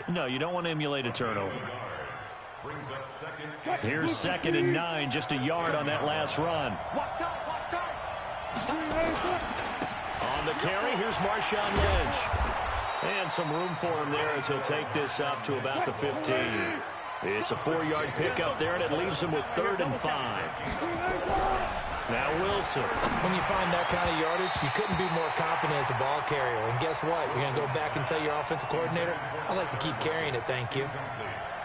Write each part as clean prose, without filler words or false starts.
No, you don't want to emulate a turnover. Here's 2nd and 9, just a yard on that last run. On the carry, here's Marshawn Lynch. And some room for him there as he'll take this up to about the 15. It's a 4-yard pickup there, and it leaves him with 3rd and 5. Now Wilson. When you find that kind of yardage, you couldn't be more confident as a ball carrier. And guess what? You're going to go back and tell your offensive coordinator, I'd like to keep carrying it, thank you.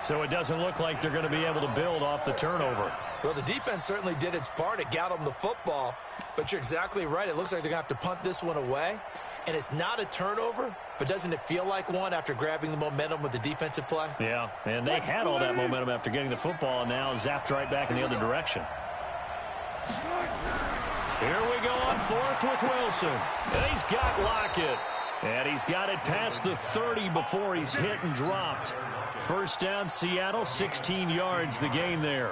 So it doesn't look like they're going to be able to build off the turnover. Well, the defense certainly did its part. It got them the football. But you're exactly right. It looks like they're going to have to punt this one away. And it's not a turnover, but doesn't it feel like one after grabbing the momentum with the defensive play? Yeah, and they had all that momentum after getting the football, and now zapped right back in the other direction. Here we go on 4th with Wilson. And he's got Lockett. And he's got it past the 30 before he's hit and dropped. 1st down, Seattle, 16 yards the gain there.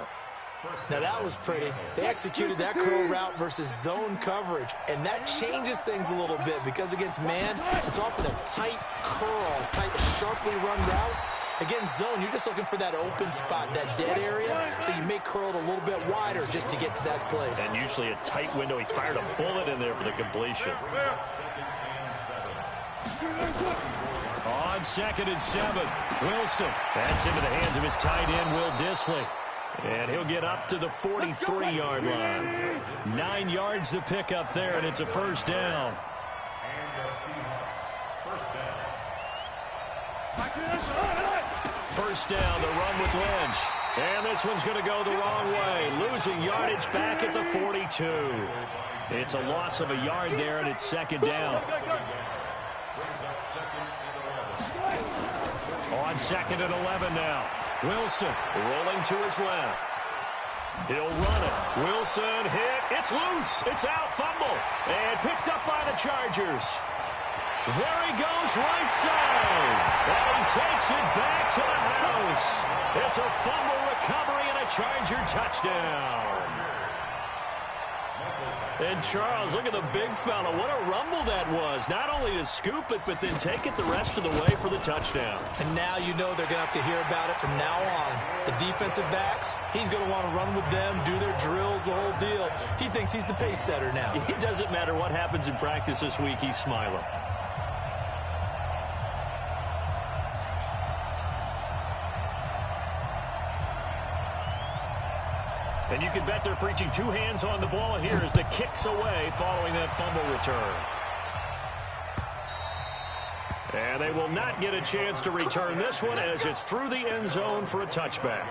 Now that was pretty. They executed that curl route versus zone coverage, and that changes things a little bit because against man, it's often a tight curl, tight, sharply run route. Against zone, you're just looking for that open spot, that dead area, so you may curl it a little bit wider just to get to that place. And usually a tight window. He fired a bullet in there for the completion. On 2nd and 7, Wilson. That's into the hands of his tight end, Will Dissly. And he'll get up to the 43-yard line. 9 yards to pick up there, and it's a 1st down. First down, the run with Lynch. And this one's going to go the wrong way. Losing yardage back at the 42. It's a loss of a yard there, and it's 2nd down. On 2nd and 11 now. Wilson rolling to his left. He'll run it. Wilson hit. It's loose. It's out. Fumble. And picked up by the Chargers. There he goes right side. And he takes it back to the house. It's a fumble recovery and a Charger touchdown. And Charles, look at the big fella. What a rumble that was. Not only to scoop it, but then take it the rest of the way for the touchdown. And now you know they're going to have to hear about it from now on. The defensive backs, he's going to want to run with them, do their drills, the whole deal. He thinks he's the pace setter now. It doesn't matter what happens in practice this week. He's smiling. And you can bet they're preaching 2 hands on the ball here as the kick's away following that fumble return. And they will not get a chance to return this one as it's through the end zone for a touchback.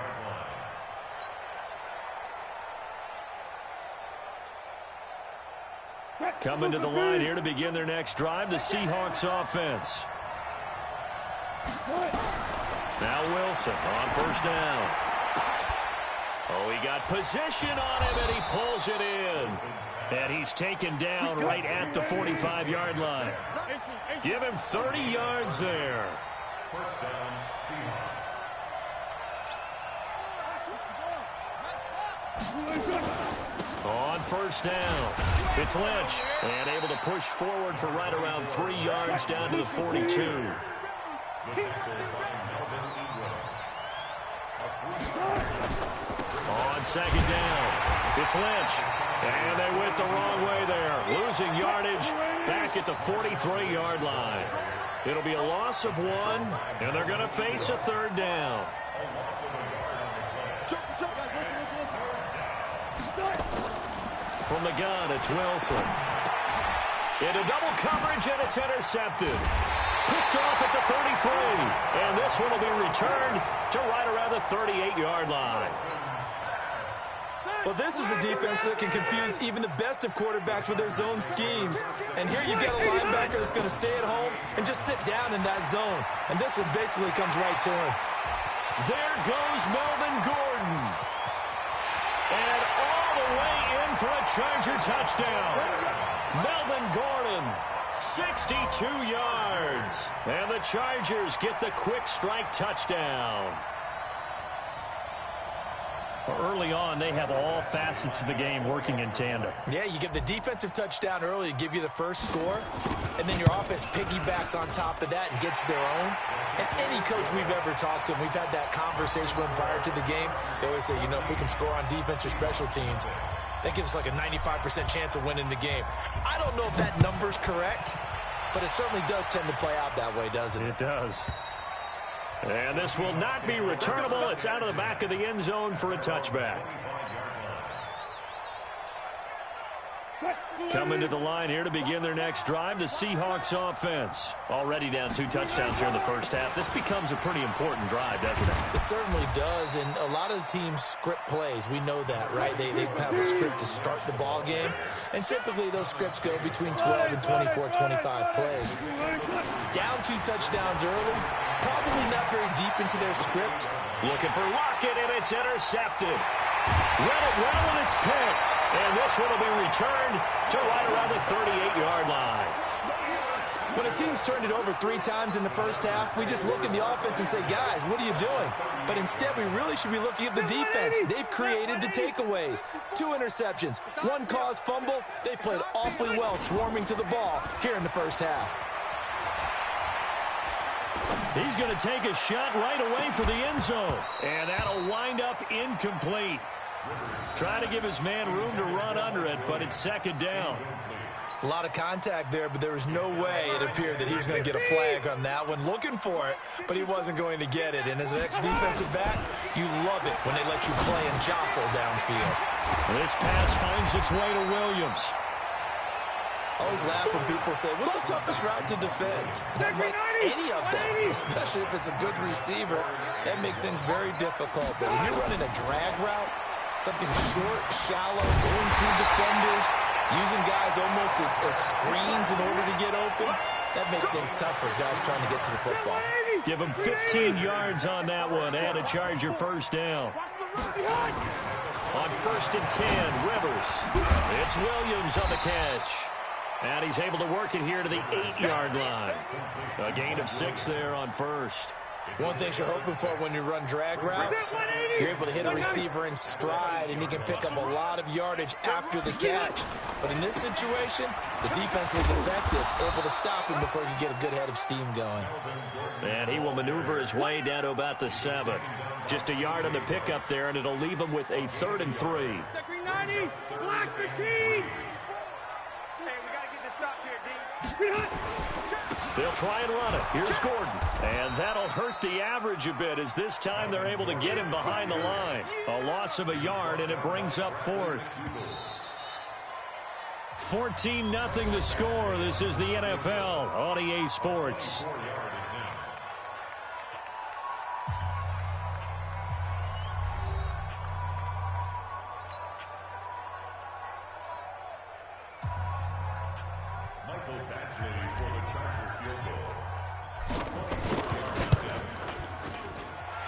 Coming to the line here to begin their next drive, the Seahawks offense. Now Wilson on 1st down. Oh, he got position on him, and he pulls it in. And he's taken down right at the 45-yard line. Give him 30 yards there. 1st down, Seahawks. On 1st down, it's Lynch. And able to push forward for right around 3 yards down to the 42. On 2nd down, it's Lynch. And they went the wrong way there. Losing yardage back at the 43-yard line. It'll be a loss of 1, and they're going to face a 3rd down. From the gun, it's Wilson. Into double coverage, and it's intercepted. Picked off at the 33. And this one will be returned to right around the 38-yard line. Well, this is a defense that can confuse even the best of quarterbacks with their zone schemes. And here you get a linebacker that's going to stay at home and just sit down in that zone. And this one basically comes right to him. There goes Melvin Gordon. And all the way in for a Charger touchdown. Melvin Gordon, 62 yards. And the Chargers get the quick strike touchdown. Early on, they have all facets of the game working in tandem. Yeah, you get the defensive touchdown early to give you the first score, and then your offense piggybacks on top of that and gets their own. And any coach we've ever talked to, and we've had that conversation with them prior to the game, they always say, you know, if we can score on defense or special teams, that gives us like a 95% chance of winning the game. I don't know if that number's correct, but it certainly does tend to play out that way, doesn't it? It does. And this will not be returnable. It's out of the back of the end zone for a touchback. Coming to the line here to begin their next drive, the Seahawks offense. Already down 2 touchdowns here in the first half. This becomes a pretty important drive, doesn't it? It certainly does, and a lot of the teams script plays. We know that, right? They have a script to start the ball game, and typically those scripts go between 12 and 24, 25 plays. Down 2 touchdowns early, probably not very deep into their script. Looking for Lockett, and it's intercepted. Read it well, and it's picked. And this one will be returned to right around the 38-yard line. When a team's turned it over 3 times in the first half, we just look at the offense and say, guys, what are you doing? But instead, we really should be looking at the defense. They've created the takeaways. 2 interceptions, 1 caused fumble. They played awfully well swarming to the ball here in the first half. He's going to take a shot right away for the end zone. And that'll wind up incomplete. Trying to give his man room to run under it, but it's second down. A lot of contact there, but there was no way it appeared that he was going to get a flag on that one. Looking for it, but he wasn't going to get it. And as an ex-defensive back, you love it when they let you play and jostle downfield. This pass finds its way to Williams. I always laugh when people say, what's the toughest route to defend? And I'm like, any of them, especially if it's a good receiver. That makes things very difficult. But when you're running a drag route, something short, shallow, going through defenders, using guys almost as screens in order to get open, that makes things tough for guys trying to get to the football. Give him 15 yards on that one and a Charger first down. On 1st and 10, Rivers. It's Williams on the catch. And he's able to work it here to the 8-yard line. A gain of 6 there on first. One thing you're hoping for when you run drag routes, you're able to hit a receiver in stride, and he can pick up a lot of yardage after the catch. But in this situation, the defense was effective, able to stop him before he could get a good head of steam going. And he will maneuver his way down to about the 7. Just a yard on the pickup there, and it'll leave him with a 3rd and 3. Second 90, block the team. Hey, we got to get this stop here, D. They'll try and run it. Here's Gordon. And that'll hurt the average a bit as this time they're able to get him behind the line. A loss of a yard, and it brings up 4th. 14-0 the score. This is the NFL on EA Sports.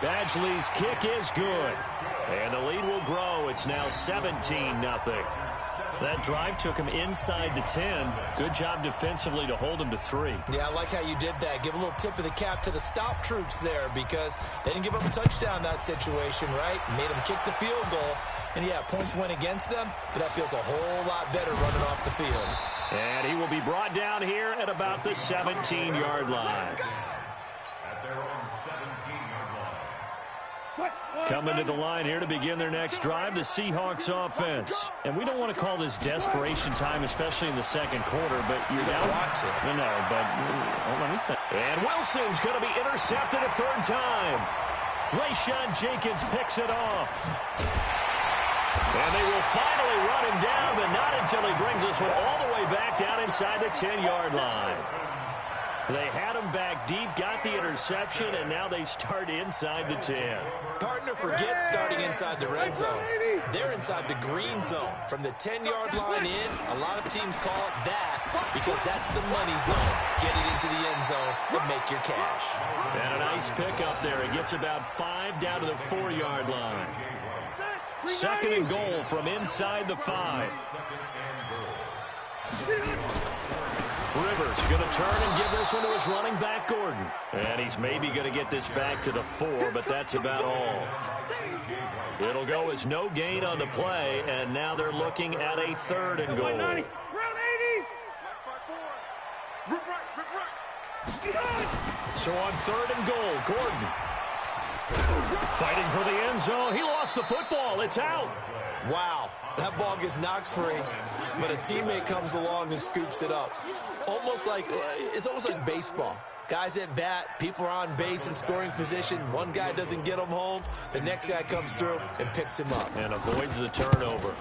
Badgley's kick is good. And the lead will grow. It's now 17-0. That drive took him inside the 10. Good job defensively to hold him to 3. Yeah, I like how you did that. Give a little tip of the cap to the stop troops there because they didn't give up a touchdown in that situation, right? Made them kick the field goal. And, yeah, points went against them, but that feels a whole lot better running off the field. And he will be brought down here at about the 17-yard line. Coming to the line here to begin their next drive, the Seahawks offense. And we don't want to call this desperation time, especially in the second quarter, but you don't want to. No, but let me think. And Wilson's going to be intercepted a 3rd time. Rayshawn Jenkins picks it off. And they will finally run him down, but not until he brings this one all the way back down inside the 10-yard line. They had him back deep, got the interception, and now they start inside the 10. Partner forgets starting inside the red zone. They're inside the green zone. From the 10-yard line in, a lot of teams call it that because that's the money zone. Get it into the end zone and make your cash. And a nice pickup there. It gets about 5 down to the 4-yard line. 2nd and goal from inside the 5. Rivers Rivers going to turn and give this one to his running back, Gordon. And he's maybe going to get this back to the 4, but that's about all. It'll go as no gain on the play, and now they're looking at a 3rd and goal. So on 3rd and goal, Gordon fighting for the end zone. He lost the football. It's out. Wow, that ball gets knocked free, but a teammate comes along and scoops it up. It's almost like baseball. Guys at bat, people are on base in scoring position. One guy doesn't get him home. The next guy comes through and picks him up. And avoids the turnover.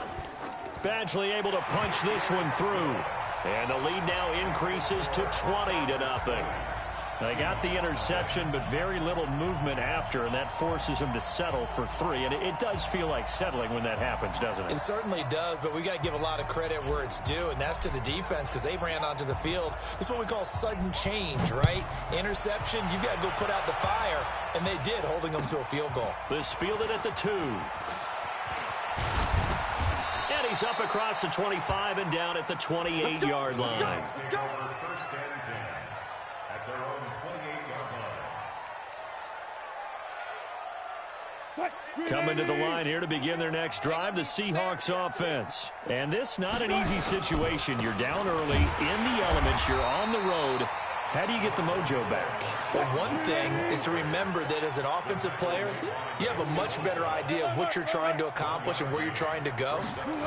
Badgley able to punch this one through. And the lead now increases to 20-0. They got the interception, but very little movement after, and that forces him to settle for 3. And it does feel like settling when that happens, doesn't it? It certainly does, but we got to give a lot of credit where it's due, and that's to the defense because they ran onto the field. This is what we call sudden change, right? Interception, you got to go put out the fire, and they did, holding them to a field goal. This fielded at the 2. And he's up across the 25 and down at the 28-yard line. Coming to the line here to begin their next drive, the Seahawks offense. And this not an easy situation. You're down early, in the elements, you're on the road. How do you get the mojo back? Well, one thing is to remember that as an offensive player, you have a much better idea of what you're trying to accomplish and where you're trying to go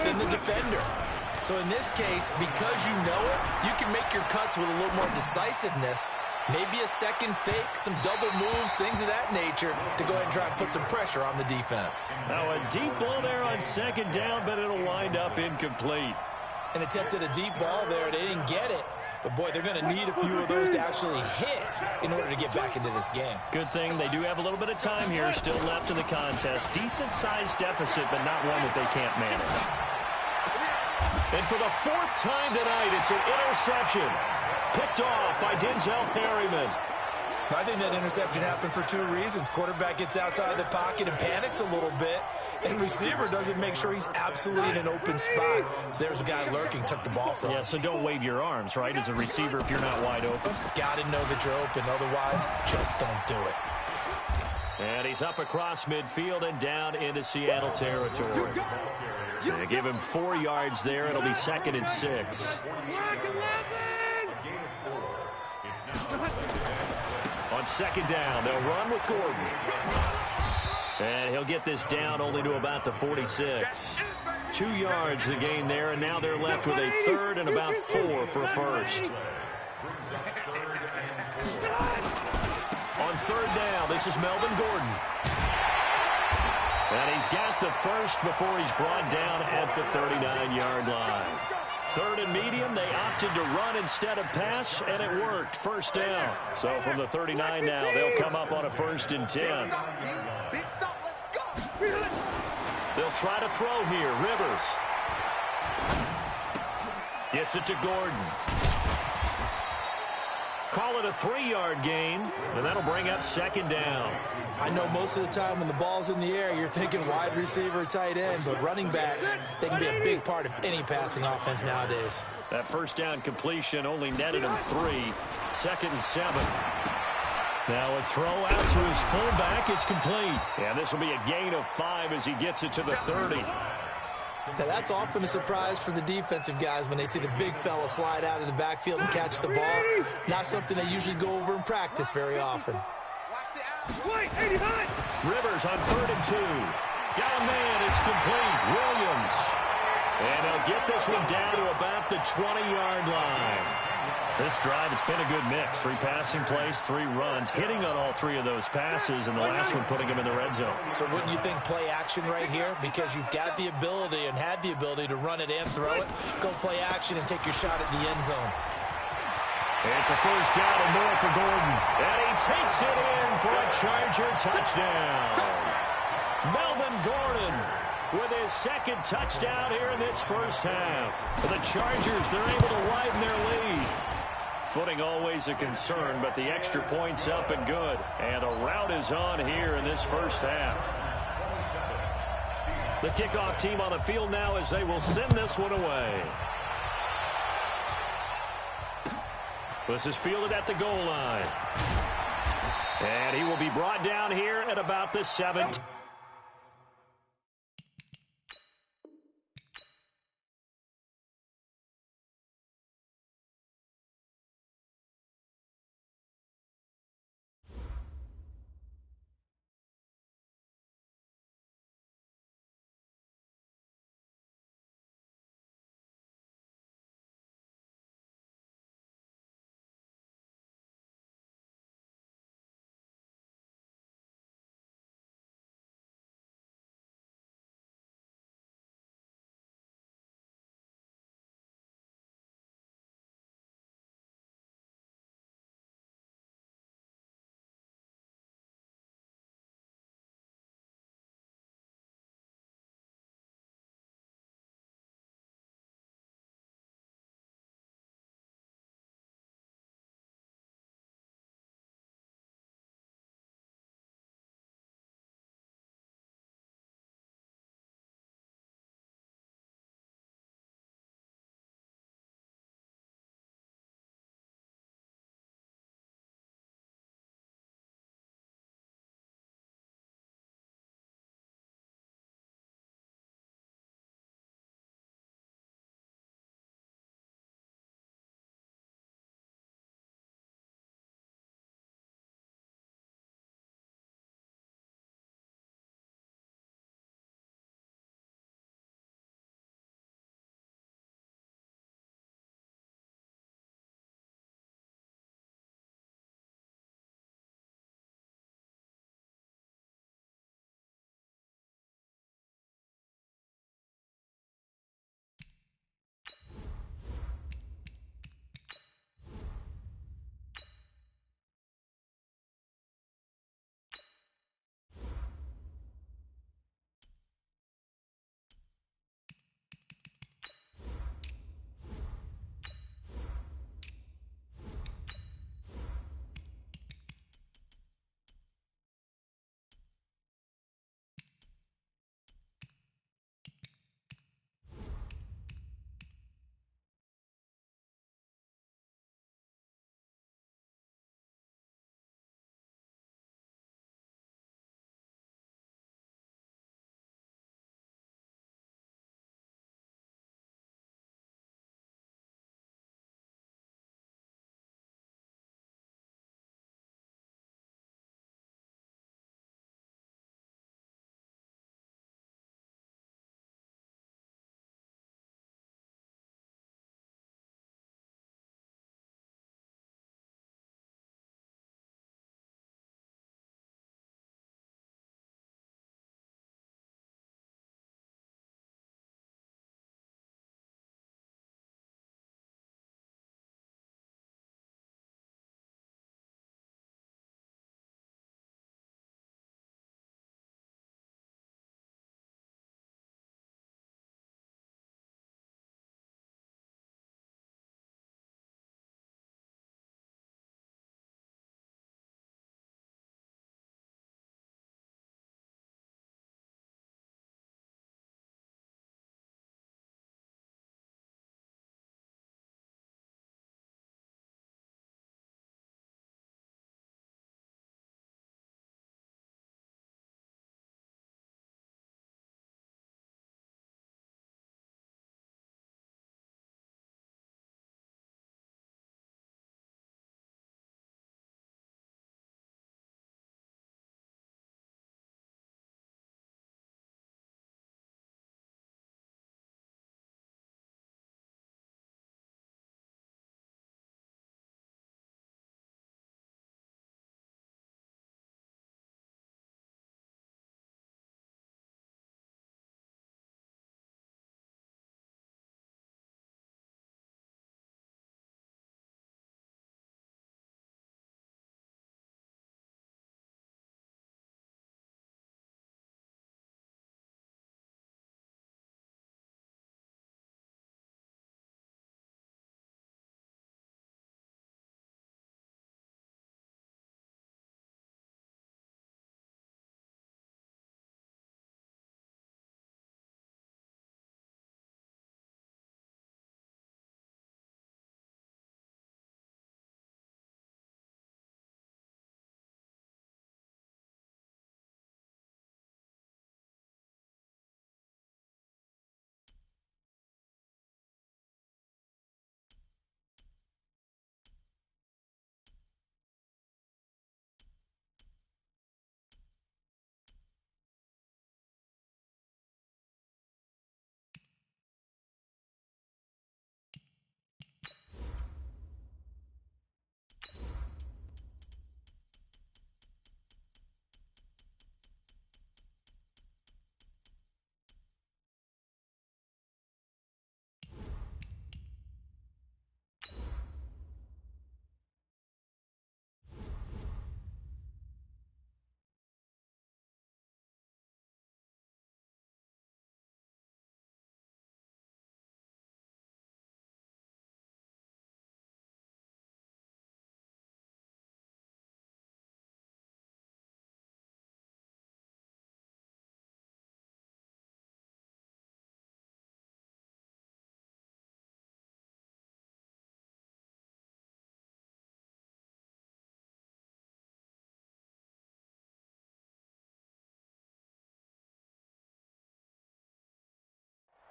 than the defender. So in this case, because you know it, you can make your cuts with a little more decisiveness. Maybe a second fake, some double moves, things of that nature to go ahead and try and put some pressure on the defense. Now a deep ball there on 2nd down, but it'll wind up incomplete. An attempt at a deep ball there. They didn't get it. But, boy, they're going to need a few of those to actually hit in order to get back into this game. Good thing they do have a little bit of time here still left in the contest. Decent-sized deficit, but not one that they can't manage. And for the 4th time tonight, it's an interception. Picked off by Denzel Perryman. I think that interception happened for 2 reasons. Quarterback gets outside the pocket and panics a little bit, and receiver doesn't make sure he's absolutely in an open spot. So there's a guy lurking, took the ball from him. Yeah, so don't wave your arms, right, as a receiver if you're not wide open. Got to know that you're open. Otherwise, just don't do it. And he's up across midfield and down into Seattle territory. They give him 4 yards there. It'll be 2nd and 6. On 2nd down, they'll run with Gordon. And he'll get this down only to about the 46. 2 yards the gain there, and now they're left with a 3rd and about 4 for a first. On 3rd down, this is Melvin Gordon. And he's got the first before he's brought down at the 39-yard line. 3rd and medium, they opted to run instead of pass, and it worked. First down. So from the 39 now, they'll come up on a 1st and 10. They'll try to throw here. Rivers gets it to Gordon. Call it a 3-yard gain, and that'll bring up 2nd down. I know most of the time when the ball's in the air, you're thinking wide receiver, tight end, but running backs, they can be a big part of any passing offense nowadays. That first down completion only netted him 3. 2nd and 7. Now a throw out to his fullback is complete. And this will be a gain of 5 as he gets it to the 30. Now that's often a surprise for the defensive guys when they see the big fella slide out of the backfield and catch the ball. Not something they usually go over in practice very often. Rivers on 3rd and 2. Got a man, it's complete. Williams. And they'll get this one down to about the 20-yard line. This drive, it's been a good mix. 3 passing plays, 3 runs, hitting on all 3 of those passes, and the last one putting him in the red zone. So wouldn't you think play action right here? Because you've got the ability and had the ability to run it and throw it. Go play action and take your shot at the end zone. It's a first down and more for Gordon. And he takes it in for a Charger touchdown. Melvin Gordon with his 2nd touchdown here in this first half. For the Chargers, they're able to widen their lead. Footing always a concern, but the extra point's up and good. And a rout is on here in this first half. The kickoff team on the field now as they will send this one away. This is fielded at the goal line. And he will be brought down here at about the 7.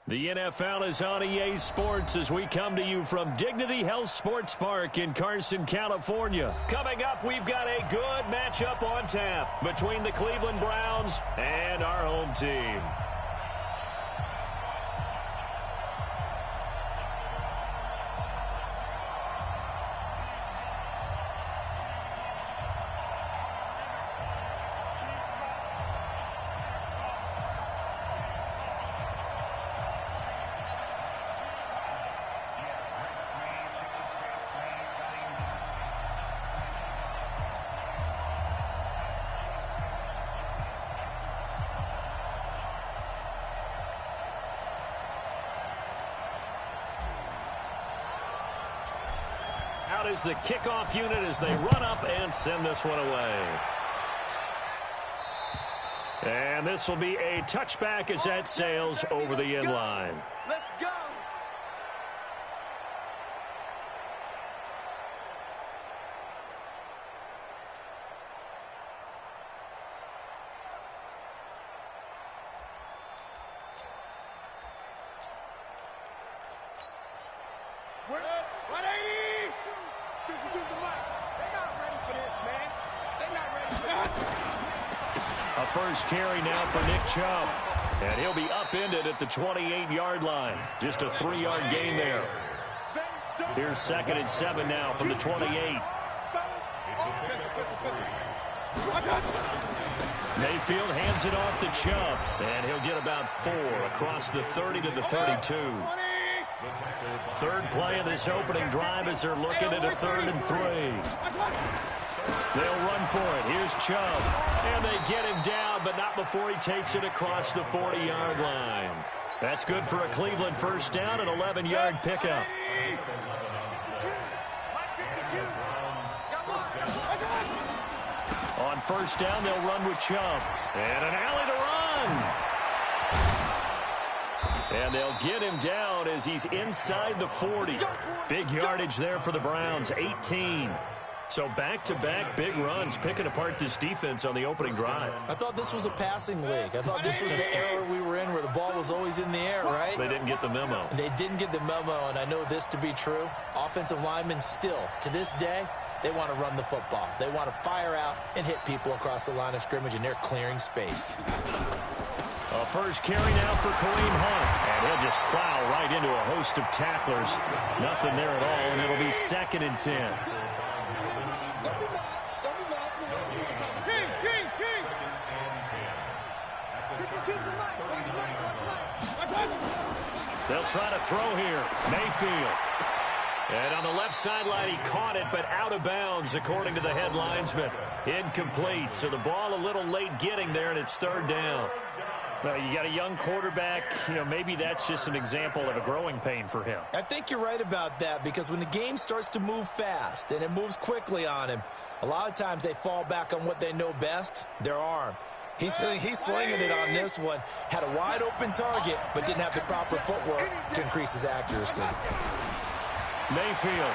The NFL is on EA Sports as we come to you from Dignity Health Sports Park in Carson, California. Coming up, we've got a good matchup on tap between the Cleveland Browns and our home team. Out is the kickoff unit as they run up and send this one away. And this will be a touchback as that sails over the end line. Let's go. A first carry now for Nick Chubb. And he'll be upended at the 28-yard line. Just a 3-yard gain there. Here's 2nd and 7 now from the 28. Mayfield hands it off to Chubb. And he'll get about 4 across the 30 to the 32. Third play of this opening drive as they're looking at a 3rd and 3. They'll run for it. Here's Chubb. And they get him down, but not before he takes it across the 40-yard line. That's good for a Cleveland first down, an 11-yard pickup. On first down, they'll run with Chubb. And an alley to run. And they'll get him down as he's inside the 40. Big yardage there for the Browns, 18. So back-to-back big runs, picking apart this defense on the opening drive. I thought this was a passing league. I thought this was the era we were in where the ball was always in the air, right? They didn't get the memo. They didn't get the memo, and I know this to be true. Offensive linemen still, to this day, they want to run the football. They want to fire out and hit people across the line of scrimmage, and they're clearing space. A first carry now for Kareem Hunt. And he'll just plow right into a host of tacklers. Nothing there at all, and it'll be 2nd and 10. They'll try to throw here. Mayfield. And on the left sideline, he caught it, but out of bounds, according to the head linesman. Incomplete. So the ball a little late getting there, and it's 3rd down. Well, you got a young quarterback. You know, maybe that's just an example of a growing pain for him. I think you're right about that, because when the game starts to move fast and it moves quickly on him, a lot of times they fall back on what they know best, their arm. He's slinging it on this one. Had a wide-open target, but didn't have the proper footwork to increase his accuracy. Mayfield.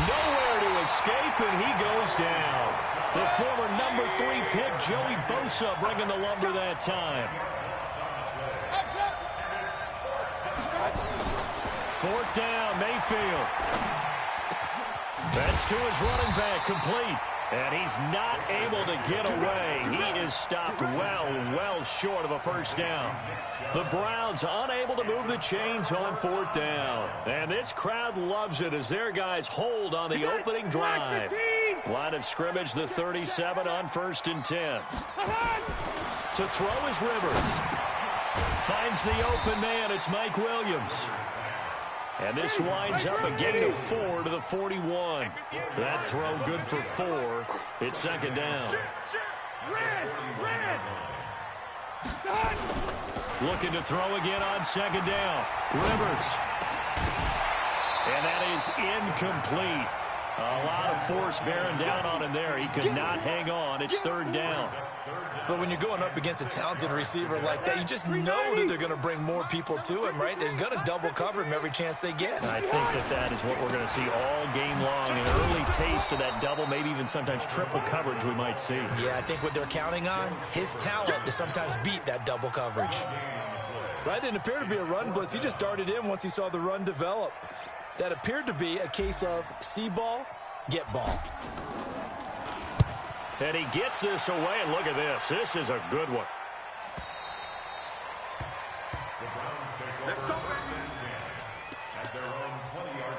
Nowhere to escape, and he goes down. The former number 3 pick, Joey Bosa, bringing the lumber that time. 4th down, Mayfield. That's to his running back, complete. And he's not able to get away. He is stopped well short of a first down. The Browns unable to move the chains on 4th down. And this crowd loves it as their guys hold on the opening drive. Line of scrimmage, the 37 on 1st and 10. To throw is Rivers. Finds the open man. It's Mike Williams. And this winds up a gain of 4 to the 41. That throw good for 4. It's 2nd down. Looking to throw again on 2nd down. Rivers. And that is incomplete. A lot of force bearing down on him there. He could not hang on. It's 3rd down. But when you're going up against a talented receiver like that, you just know that they're going to bring more people to him, right? They're going to double cover him every chance they get. I think that is what we're going to see all game long. An early taste of that double, maybe even sometimes triple coverage we might see. Yeah, I think what they're counting on, his talent to sometimes beat that double coverage. That didn't appear to be a run blitz. He just darted in once he saw the run develop. That appeared to be a case of see ball, get ball. And he gets this away, and look at this. This is a good one. At their own 20-yard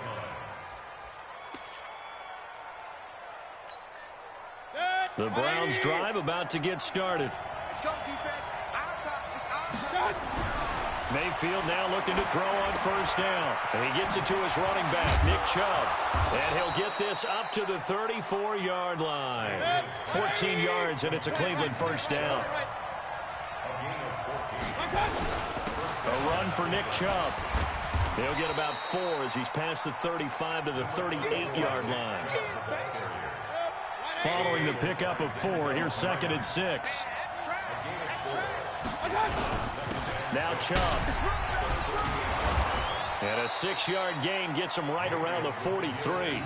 line. The Browns drive about to get started. Let's go, defense. Our time. It's our time. Mayfield now looking to throw on first down. And he gets it to his running back, Nick Chubb. And he'll get this up to the 34-yard line. 14 yards, and it's a Cleveland first down. A run for Nick Chubb. He'll get about 4 as he's past the 35 to the 38-yard line. Following the pickup of 4, here's 2nd and 6. Now Chubb. And a 6-yard gain gets him right around the 43.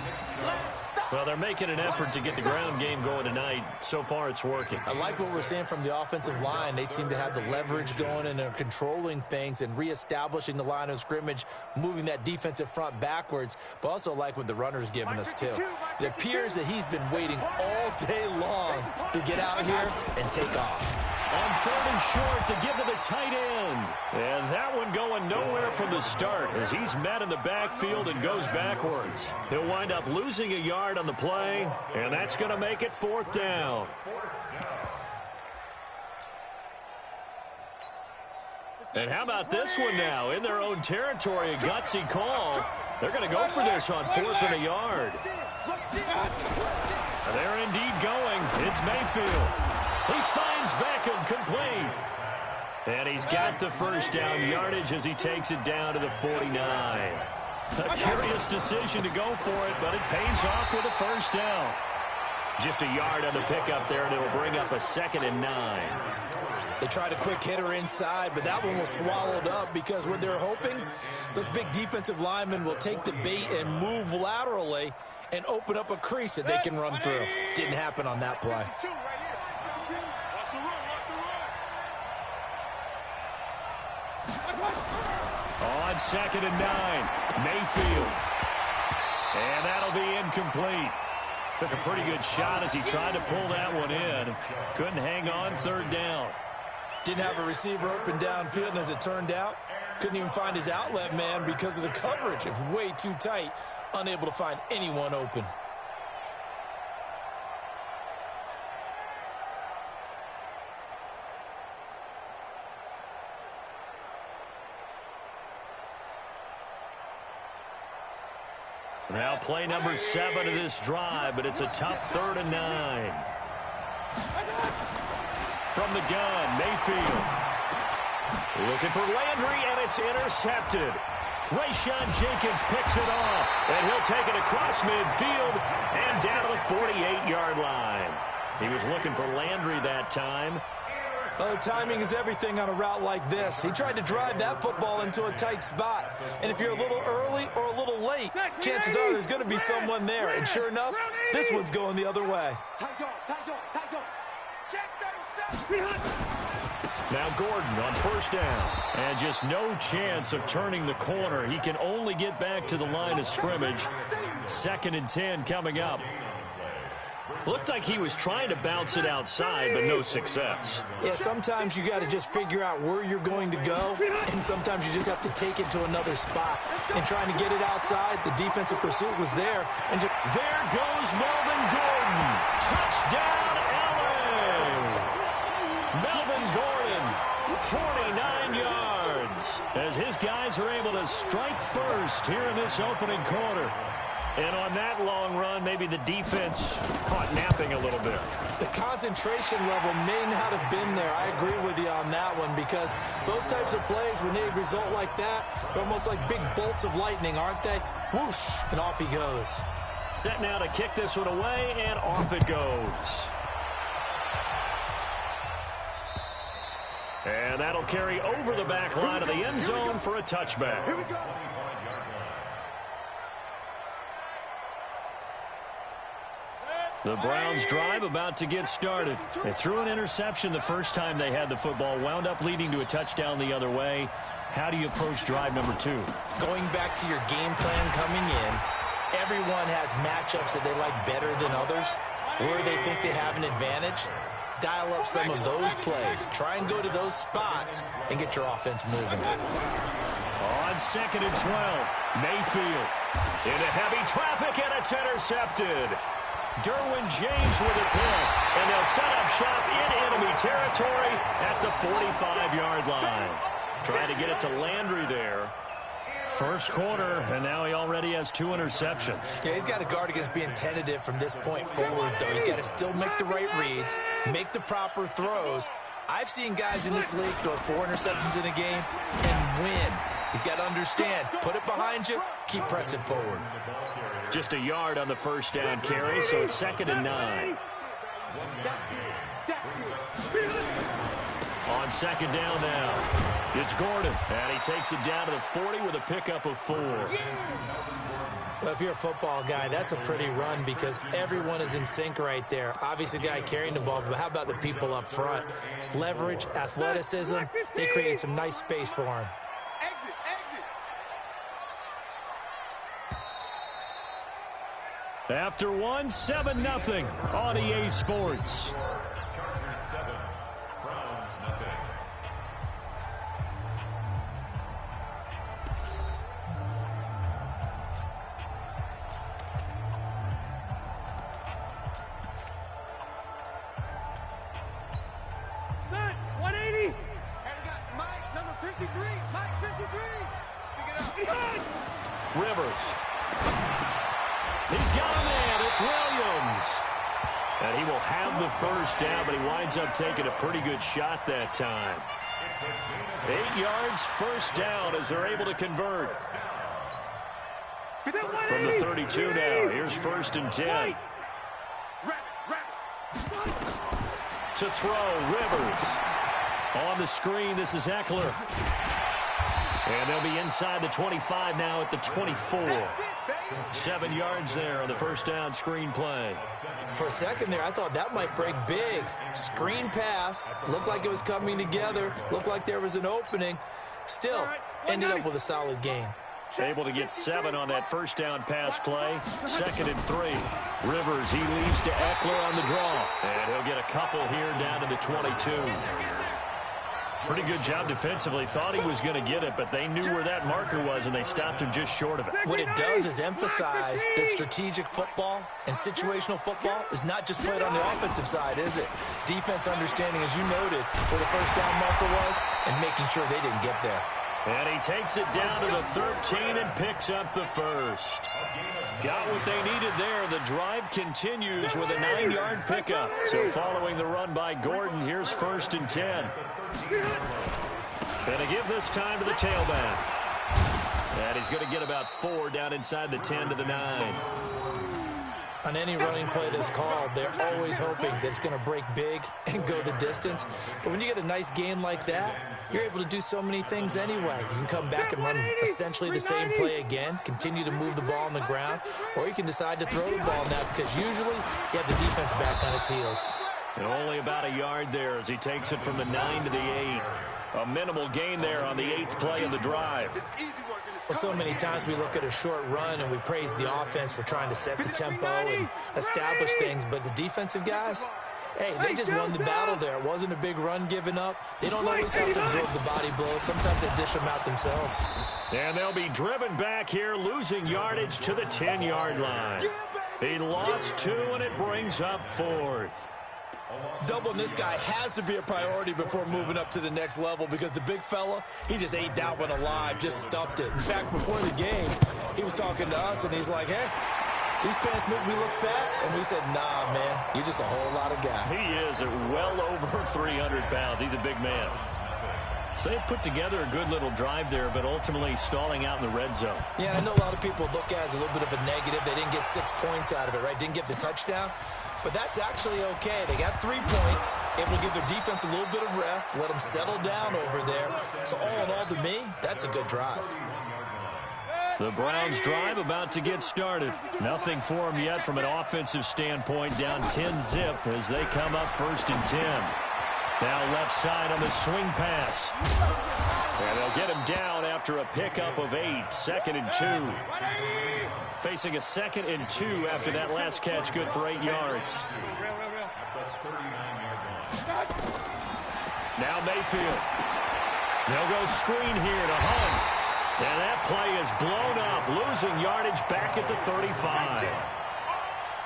Well, they're making an effort to get the ground game going tonight. So far, it's working. I like what we're seeing from the offensive line. They seem to have the leverage going, and they're controlling things and reestablishing the line of scrimmage, moving that defensive front backwards, but also like what the runner's giving us, too. It appears that he's been waiting all day long to get out here and take off. On 3rd and short to give to the tight end. And that one going nowhere from the start as he's met in the backfield and goes backwards. He'll wind up losing a yard on the play, and that's going to make it 4th down. And how about this one now? In their own territory, a gutsy call. They're going to go for this on 4th and a yard. They're indeed going. It's Mayfield. He finds Beckham complete. And he's got the first down yardage as he takes it down to the 49. A curious decision to go for it, but it pays off with a first down. Just a yard on the pickup there, and it'll bring up a 2nd and 9. They tried a quick hitter inside, but that one was swallowed up because what they're hoping, those big defensive linemen will take the bait and move laterally and open up a crease that they can run through. Didn't happen on that play. On 2nd and 9, Mayfield. And that'll be incomplete. Took a pretty good shot as he tried to pull that one in. Couldn't hang on 3rd down. Didn't have a receiver open downfield, and as it turned out, couldn't even find his outlet man because of the coverage. It was way too tight, unable to find anyone open. Now play number 7 of this drive, but it's a tough 3rd and 9. From the gun, Mayfield. Looking for Landry, and it's intercepted. Rayshawn Jenkins picks it off, and he'll take it across midfield and down to the 48-yard line. He was looking for Landry that time. Oh, timing is everything on a route like this. He tried to drive that football into a tight spot. And if you're a little early or a little late, chances are there's going to be someone there. And sure enough, this one's going the other way. Now Gordon on first down. And just no chance of turning the corner. He can only get back to the line of scrimmage. 2nd and 10 coming up. Looked like he was trying to bounce it outside, but no success. Yeah, sometimes you got to just figure out where you're going to go, and sometimes you just have to take it to another spot. And trying to get it outside, the defensive pursuit was there. And there goes Melvin Gordon. Touchdown, LA! Melvin Gordon, 49 yards, as his guys are able to strike first here in this opening quarter. And on that long run, maybe the defense caught napping a little bit. The concentration level may not have been there. I agree with you on that one because those types of plays, when they result like that, they're almost like big bolts of lightning, aren't they? Whoosh, and off he goes. Set now to kick this one away, and off it goes. And that'll carry over the back line of the end zone for a touchback. Here we go. The Browns drive about to get started. They threw an interception the first time they had the football, wound up leading to a touchdown the other way. How do you approach drive number 2? Going back to your game plan coming in, everyone has matchups that they like better than others, where they think they have an advantage. Dial up some of those plays. Try and go to those spots and get your offense moving. On 2nd and 12, Mayfield into heavy traffic, and it's intercepted. Derwin James with a pick, and they'll set up shop in enemy territory at the 45-yard line. Trying to get it to Landry there. First quarter, and now he already has 2 interceptions. Yeah, he's got to guard against being tentative from this point forward, though. He's got to still make the right reads, make the proper throws. I've seen guys in this league throw 4 interceptions in a game and win. He's got to understand, put it behind you, keep pressing forward. Just a yard on the first down carry, so it's 2nd and 9. On 2nd down now, it's Gordon, and he takes it down to the 40 with a pickup of 4. Well, if you're a football guy, that's a pretty run because everyone is in sync right there. Obviously, the guy carrying the ball, but how about the people up front? Leverage, athleticism, they created some nice space for him. After 1, 7-0 on EA Sports. Chargers 7, Browns nothing. Set, 180. And we got Mike, number 53. Mike, 53. Pick it up. Rivers. He's got a man. It's Williams. And he will have the first down, but he winds up taking a pretty good shot that time. 8 yards, first down as they're able to convert. From the 32 now, here's 1st and 10. To throw, Rivers. On the screen, this is Eckler. And they'll be inside the 25 now at the 24. 7 yards there on the first down screen play. For a second there, I thought that might break big. Screen pass. Looked like it was coming together. Looked like there was an opening. Still, ended up with a solid game. Able to get 7 on that first down pass play. 2nd and 3. Rivers, he leaves to Eckler on the draw. And he'll get a couple here down to the 22. Pretty good job defensively. Thought he was going to get it, but they knew where that marker was, and they stopped him just short of it. What it does is emphasize that strategic football and situational football is not just played on the offensive side, is it? Defense understanding, as you noted, where the first down marker was and making sure they didn't get there. And he takes it down to the 13 and picks up the first. Got what they needed there. The drive continues with a 9-yard pickup. So following the run by Gordon, here's 1st and 10. And to give this time to the tailback. And he's going to get about 4 down inside the 10 to the 9. On any running play that's called, they're always hoping that it's going to break big and go the distance. But when you get a nice game like that, you're able to do so many things anyway. You can come back and run essentially the same play again, continue to move the ball on the ground, or you can decide to throw the ball now because usually you have the defense back on its heels. And only about a yard there as he takes it from the 9 to the 8. A minimal gain there on the 8th play of the drive. Well, so many times we look at a short run and we praise the offense for trying to set the tempo and establish things, but the defensive guys, hey, they just won the battle there. It wasn't a big run given up. They don't always have to absorb the body blows. Sometimes they dish them out themselves. And they'll be driven back here, losing yardage to the 10-yard line. He lost 2, and it brings up 4th. Doubling this guy has to be a priority before moving up to the next level because the big fella, he just ate that one alive, just stuffed it. In fact, before the game, he was talking to us, and he's like, hey, these pants make me look fat. And we said, nah, man, you're just a whole lot of guy. He is at well over 300 pounds. He's a big man. So they put together a good little drive there, but ultimately stalling out in the red zone. Yeah, I know a lot of people look at it as a little bit of a negative. They didn't get 6 points out of it, right? Didn't get the touchdown. But that's actually okay. They got 3 points. It will give their defense a little bit of rest, let them settle down over there. So all in all, to me, that's a good drive. The Browns drive about to get started. Nothing for them yet from an offensive standpoint. Down 10-zip as they come up 1st and 10. Now left side on the swing pass. And they'll get him down after a pickup of 8. 2nd and 2. Facing a 2nd and 2 after that last catch, good for 8 yards. Now Mayfield. They'll go screen here to Hunt. And that play is blown up, losing yardage back at the 35.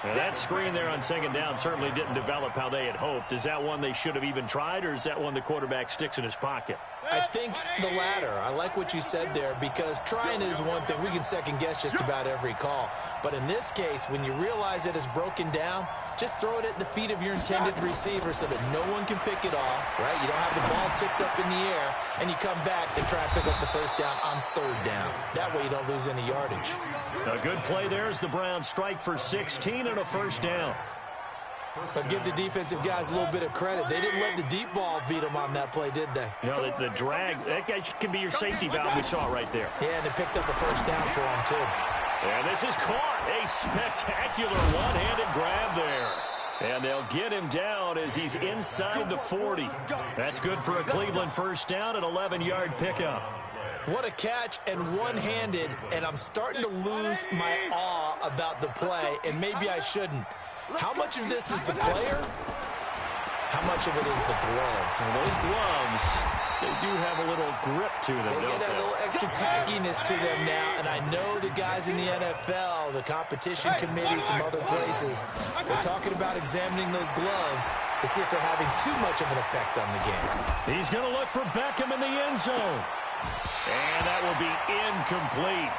Now that screen there on 2nd down certainly didn't develop how they had hoped. Is that one they should have even tried, or is that one the quarterback sticks in his pocket? I think the latter. I like what you said there, because trying it is one thing. We can second-guess just about every call. But in this case, when you realize it is broken down, just throw it at the feet of your intended receiver so that no one can pick it off, right? You don't have the ball tipped up in the air, and you come back and try and pick up the 1st down on 3rd down. That way you don't lose any yardage. A good play there as the Browns strike for 16 and a 1st down. But give the defensive guys a little bit of credit. They didn't let the deep ball beat them on that play, did they? You know, the drag, that guy can be your safety valve. We saw it right there. Yeah, and they picked up a 1st down for him, too. And this is caught. A spectacular one-handed grab there. And they'll get him down as he's inside the 40. That's good for a Cleveland 1st down, an 11-yard pickup. What a catch, and one-handed, and I'm starting to lose my awe about the play, and maybe I shouldn't. How much of this is the player? How much of it is the glove? Well, those gloves, they do have a little grip to them, They don't get they? a little extra tagginess to them now, and I know the guys in the NFL, the competition committee, some other places, they're talking about examining those gloves to see if they're having too much of an effect on the game. He's going to look for Beckham in the end zone. And that will be incomplete.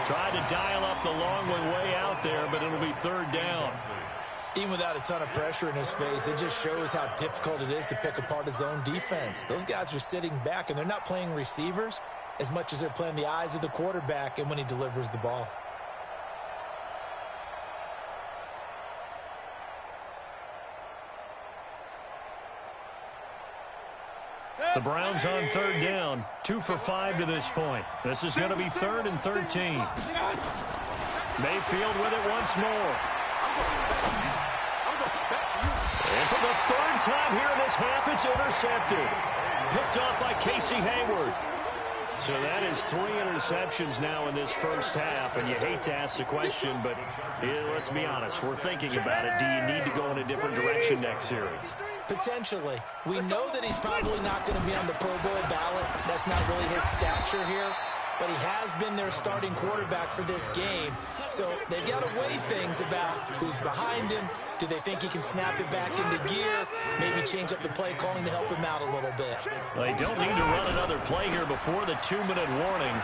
Tried to dial up the long one way out there, but it'll be 3rd down. Even without a ton of pressure in his face, it just shows how difficult it is to pick apart his own defense. Those guys are sitting back, and they're not playing receivers as much as they're playing the eyes of the quarterback and when he delivers the ball. The Browns on 3rd down, 2 for 5 to this point. This is going to be 3rd and 13. Mayfield with it once more. And for the 3rd time here in this half, it's intercepted. Picked off by Casey Hayward. So that is 3 interceptions now in this 1st half, and you hate to ask the question, but let's be honest, we're thinking about it. Do you need to go in a different direction next series? Potentially. We know that he's probably not going to be on the Pro Bowl ballot. That's not really his stature here. But he has been their starting quarterback for this game. So they've got to weigh things about who's behind him. Do they think he can snap it back into gear? Maybe change up the play calling to help him out a little bit. Well, they don't need to run another play here before the 2-minute warning.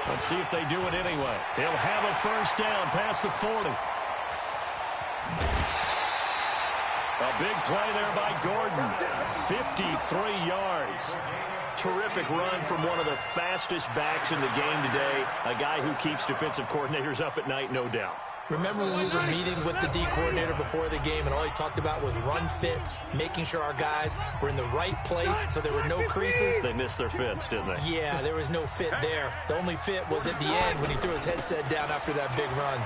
Let's see if they do it anyway. They'll have a 1st down past the 40. A big play there by Gordon. 53 yards. Terrific run from one of the fastest backs in the game today. A guy who keeps defensive coordinators up at night, no doubt. Remember when we were meeting with the D coordinator before the game and all he talked about was run fits, making sure our guys were in the right place so there were no creases? They missed their fits, didn't they? Yeah, there was no fit there. The only fit was at the end when he threw his headset down after that big run.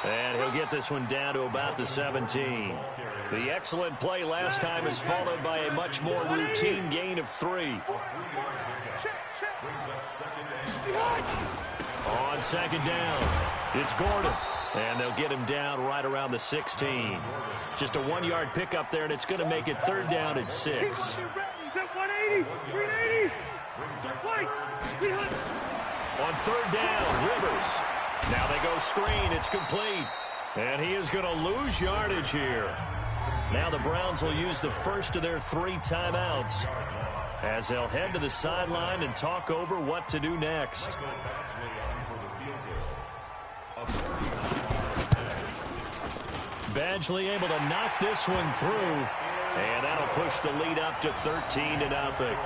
And he'll get this one down to about the 17. The excellent play last time is followed by a much more routine gain of 3. On 2nd down, it's Gordon. And they'll get him down right around the 16. Just a 1-yard pickup there, and it's going to make it 3rd down at 6. 180, 380. On 3rd down, Rivers. Now they go screen. It's complete. And he is going to lose yardage here. Now the Browns will use the first of their 3 timeouts as they'll head to the sideline and talk over what to do next. Badgley able to knock this one through, and that'll push the lead up to 13-0.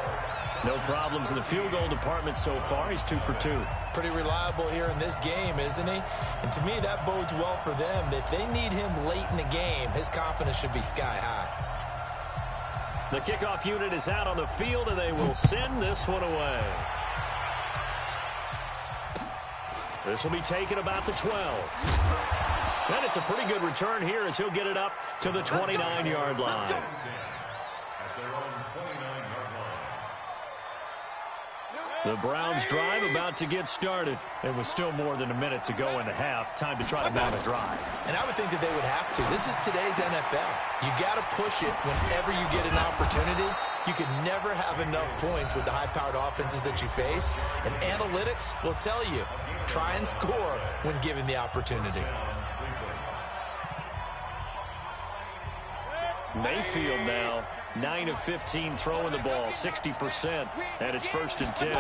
No problems in the field goal department so far. He's 2 for 2. Pretty reliable here in this game, isn't he? And to me, that bodes well for them. If they need him late in the game, his confidence should be sky high. The kickoff unit is out on the field, and they will send this one away. This will be taken about the 12. And it's a pretty good return here as he'll get it up to the 29-yard line. At their own 29-yard line. The Browns drive about to get started. It was still more than a minute to go in the half. Time to try to mount a drive. And I would think that they would have to. This is today's NFL. You got to push it whenever you get an opportunity. You can never have enough points with the high-powered offenses that you face. And analytics will tell you, try and score when given the opportunity. Mayfield now, 9 of 15 throwing the ball, 60%, and it's 1st and 10.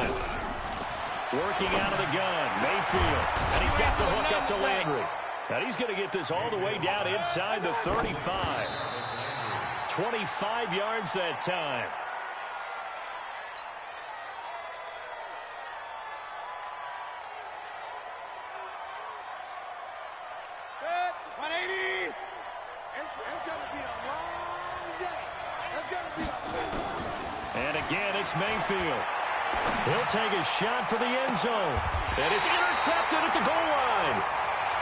Working out of the gun, Mayfield, and he's got the hook up to Landry. And he's going to get this all the way down inside the 35. 25 yards that time. It's Mayfield. He'll take a shot for the end zone. And it's intercepted at the goal line.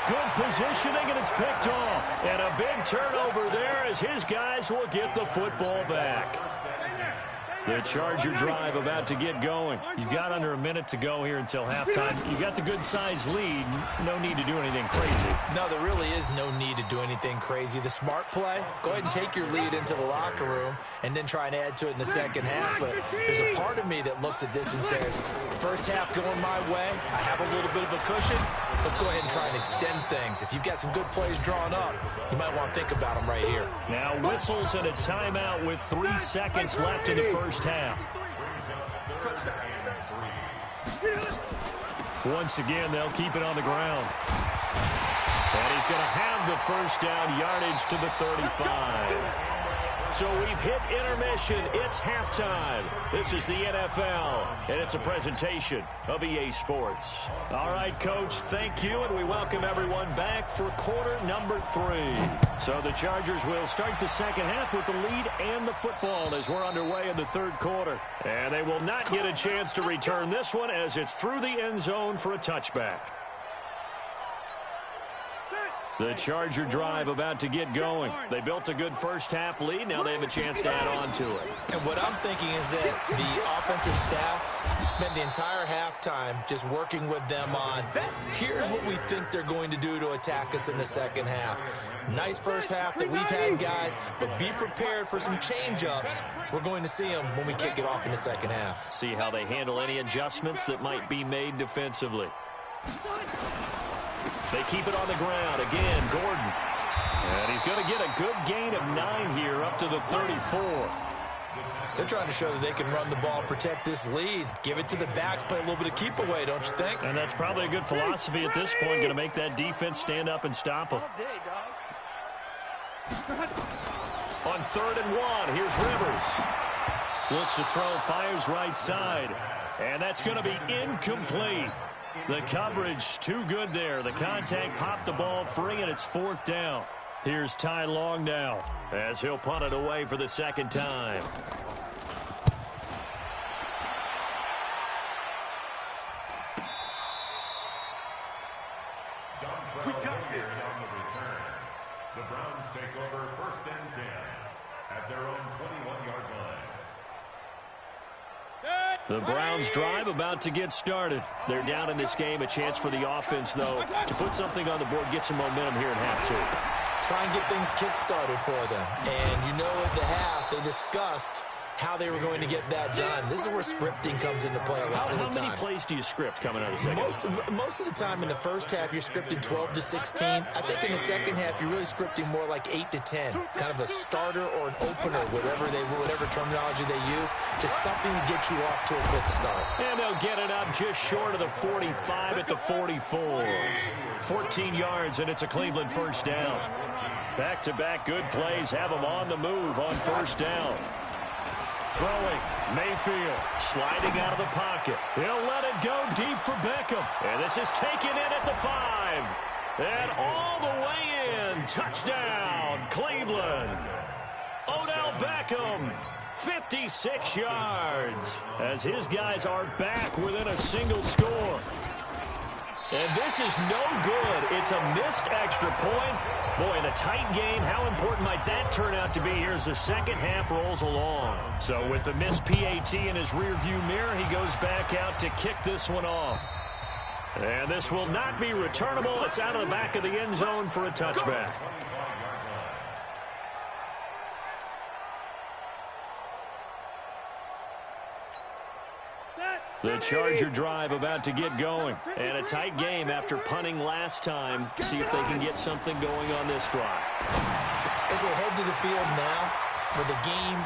Good positioning, and it's picked off. And a big turnover there as his guys will get the football back. The Charger drive about to get going. You've got under a minute to go here until halftime. You've got the good-sized lead. No need to do anything crazy. No, there really is no need to do anything crazy. The smart play, go ahead and take your lead into the locker room and then try and add to it in the second half. But there's a part of me that looks at this and says, first half going my way, I have a little bit of a cushion. Let's go ahead and try and extend things. If you've got some good plays drawn up, you might want to think about them right here. Now whistles and a timeout with 3 seconds left in the first half. Once again, they'll keep it on the ground. And he's going to have the first down, yardage to the 35. So we've hit intermission. It's halftime. This is the NFL, and it's a presentation of EA Sports. All right, Coach, thank you, and we welcome everyone back for quarter number 3. So the Chargers will start the second half with the lead and the football as we're underway in the third quarter. And they will not get a chance to return this one as it's through the end zone for a touchback. The Charger drive about to get going. They built a good first half lead. Now they have a chance to add on to it. And what I'm thinking is that the offensive staff spent the entire halftime just working with them on, here's what we think they're going to do to attack us in the second half. Nice first half that we've had, guys, but be prepared for some change-ups. We're going to see them when we kick it off in the second half. See how they handle any adjustments that might be made defensively. They keep it on the ground. Again, Gordon. And he's going to get a good gain of 9 here up to the 34. They're trying to show that they can run the ball, protect this lead. Give it to the backs, play a little bit of keep away, don't you think? And that's probably a good philosophy at this point, going to make that defense stand up and stop them. On 3rd and 1, here's Rivers. Looks to throw, fires right side. And that's going to be incomplete. The coverage too good there. The contact popped the ball free, and it's 4th down. Here's Ty Long now as he'll punt it away for the second time. We got this. On the return, the Browns take over 1st and 10 at their own 21-yard line. The Browns drive about to get started. They're down in this game. A chance for the offense, though, to put something on the board, get some momentum here in half 2. Try and get things kick-started for them. And you know at the half, they discussed how they were going to get that done. This is where scripting comes into play a lot of the time. How many plays do you script coming out of the second half? Most of the time in the first half, you're scripting 12 to 16. I think in the second half, you're really scripting more like 8 to 10. Kind of a starter or an opener, whatever terminology they use. Just something to get you off to a quick start. And they'll get it up just short of the 45 at the 44. 14 yards, and it's a Cleveland first down. Back-to-back good plays have them on the move on first down. Throwing, Mayfield, sliding out of the pocket. He'll let it go deep for Beckham. And this is taken in at the 5. And all the way in. Touchdown, Cleveland. Odell Beckham, 56 yards. As his guys are back within a single score. And this is no good. It's a missed extra point. Boy, in a tight game, how important might that turn out to be here as the second half rolls along? So with the missed PAT in his rearview mirror, he goes back out to kick this one off. And this will not be returnable. It's out of the back of the end zone for a touchback. The Charger drive about to get going. And a tight game after punting last time. See if they can get something going on this drive. As they head to the field now, with the game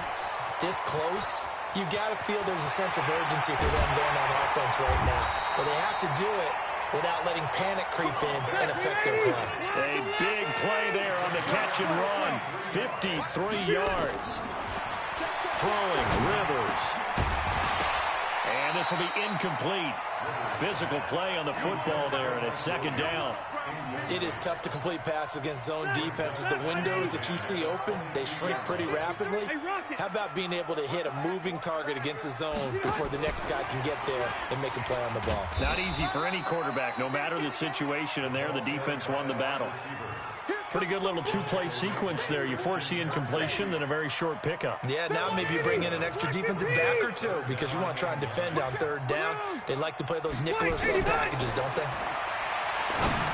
this close, you've got to feel there's a sense of urgency for them going on offense right now. But they have to do it without letting panic creep in and affect their play. A big play there on the catch and run. 53 yards. Throwing Rivers. And this will be incomplete. Physical play on the football there, and it's second down. It is tough to complete passes against zone defenses. The windows that you see open, they shrink pretty rapidly. How about being able to hit a moving target against a zone before the next guy can get there and make a play on the ball? Not easy for any quarterback, no matter the situation, and there the defense won the battle. Pretty good little two-play sequence there. You force the incompletion, then a very short pickup. Yeah, now maybe you bring in an extra defensive back or two because you want to try and defend on third down. They like to play those nickel or sub packages, don't they?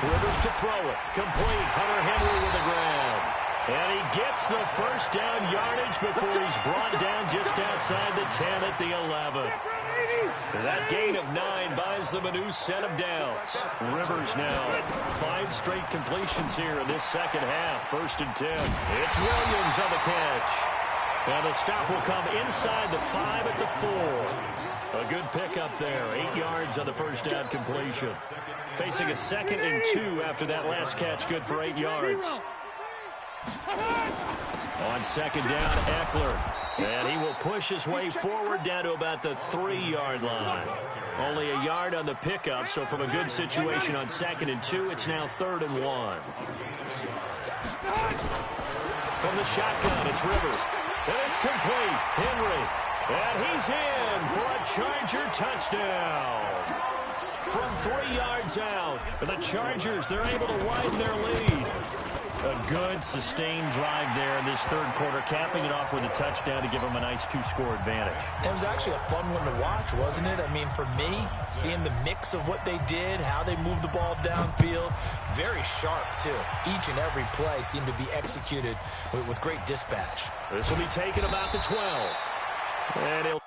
Rivers to throw it. Complete. Hunter Henry with the grab. And he gets the first down yardage before he's brought down just outside the 10 at the 11. That gain of 9 buys them a new set of downs. Rivers now 5 straight completions here in this second half. 1st and 10. It's Williams on the catch. And the stop will come inside the 5 at the 4. A good pickup there. 8 yards on the first down completion. Facing a 2nd and 2 after that last catch. Good for 8 yards. On 2nd down, Eckler. And he will push his way forward down to about the 3-yard line. Only a yard on the pickup, so from a good situation on 2nd and 2, it's now 3rd and 1. From the shotgun, it's Rivers. And it's complete. Henry. And he's in for a Charger touchdown. From 3 yards out. And the Chargers, they're able to widen their lead. A good, sustained drive there in this third quarter, capping it off with a touchdown to give them a nice 2-score advantage. It was actually a fun one to watch, wasn't it? I mean, for me, seeing the mix of what they did, how they moved the ball downfield, very sharp, too. Each and every play seemed to be executed with great dispatch. This will be taken about the 12. And he'll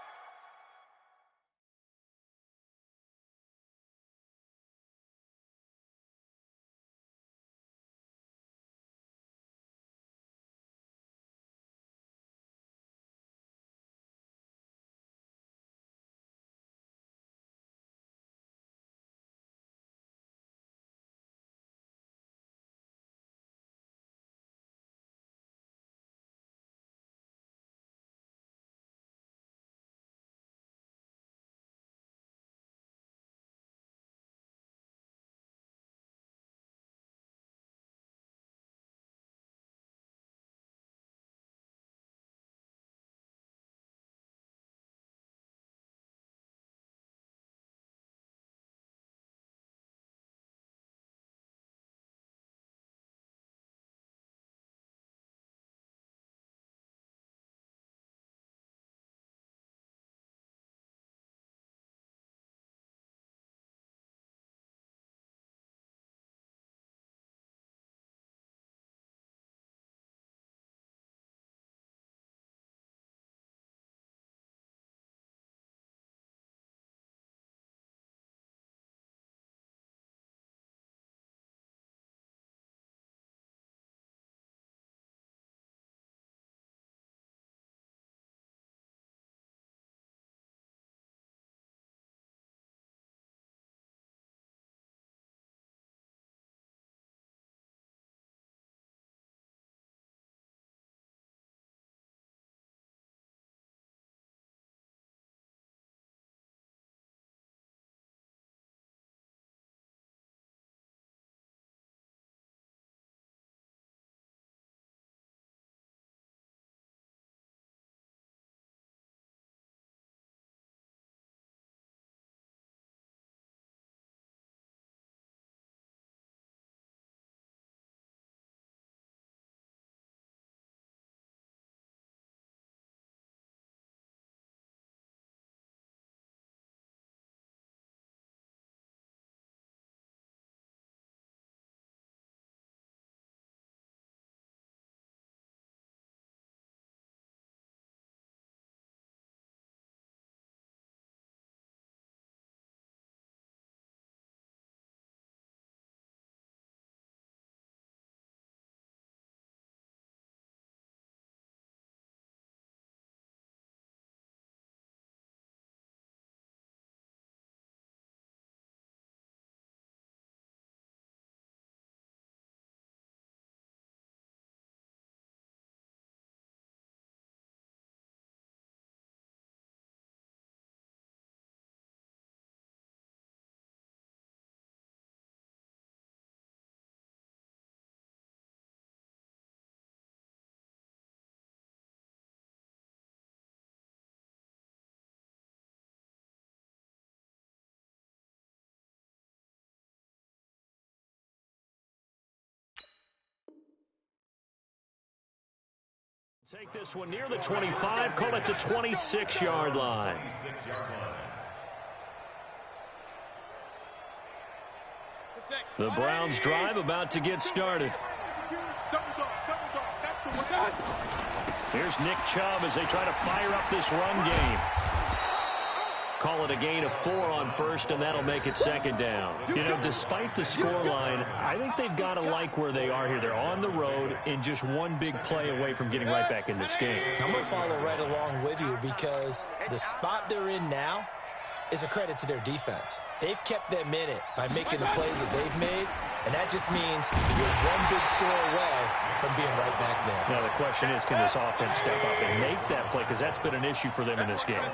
Take this one near the 25, call it the 26-yard line. The Browns drive about to get started. Here's Nick Chubb as they try to fire up this run game. Call it a gain of 4 on first, and that'll make it second down. You know, despite the scoreline, I think they've got to like where they are here. They're on the road and just one big play away from getting right back in this game. I'm going to follow right along with you because the spot they're in now is a credit to their defense. They've kept them in it by making the plays that they've made, and that just means you're one big score away from being right back there. Now the question is, can this offense step up and make that play? Because that's been an issue for them in this game.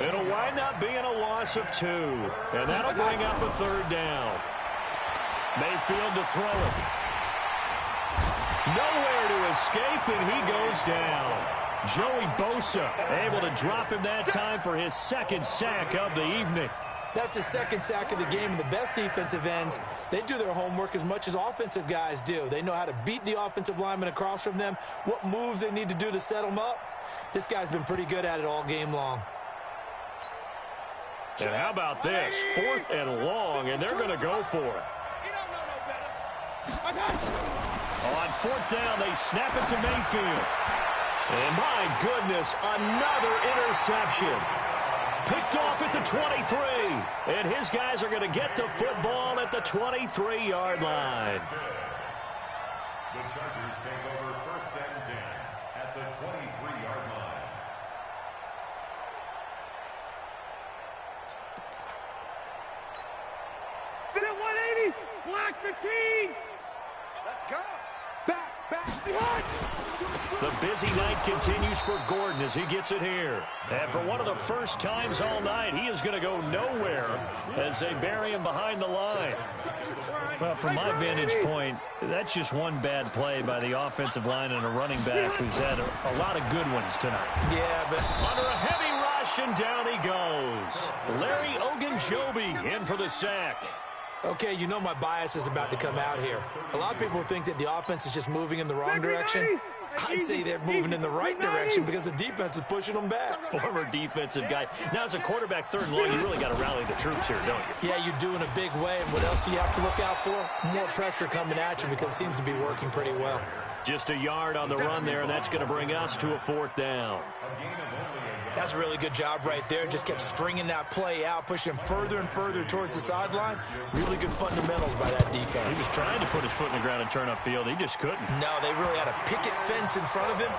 It'll wind up being a loss of 2, and that'll bring up a third down. Mayfield to throw it. Nowhere to escape, and he goes down. Joey Bosa able to drop him that time for his second sack of the evening. That's his second sack of the game, and the best defensive ends, they do their homework as much as offensive guys do. They know how to beat the offensive lineman across from them, what moves they need to do to set them up. This guy's been pretty good at it all game long. And how about this? 4th and long, and they're going to go for it. On 4th down, they snap it to Mayfield. And my goodness, another interception. Picked off at the 23. And his guys are going to get the football at the 23-yard line. The Chargers take over 1st and 10 at the 23-yard line. Sit at 180. Black 15. Let's go. Back, behind. The busy night continues for Gordon as he gets it here. And for one of the first times all night, he is going to go nowhere as they bury him behind the line. Well, from my vantage point, that's just one bad play by the offensive line and a running back who's had a lot of good ones tonight. Yeah, but under a heavy rush, and down he goes. Larry Ogunjobi in for the sack. okay, you know my bias is about to come out here. A lot of people think that the offense is just moving in the wrong direction. I'd say they're moving in the right direction because the defense is pushing them back. Former defensive guy. Now, as a quarterback, 3rd and long, you really got to rally the troops here, don't you? Yeah, you do in a big way. And what else do you have to look out for? More pressure coming at you because it seems to be working pretty well. Just a yard on the run there, and that's going to bring us to a 4th down. That's a really good job right there. Just kept stringing that play out, pushing him further and further towards the sideline. Really good fundamentals by that defense. He was trying to put his foot in the ground and turn upfield. He just couldn't. No, they really had a picket fence in front of him.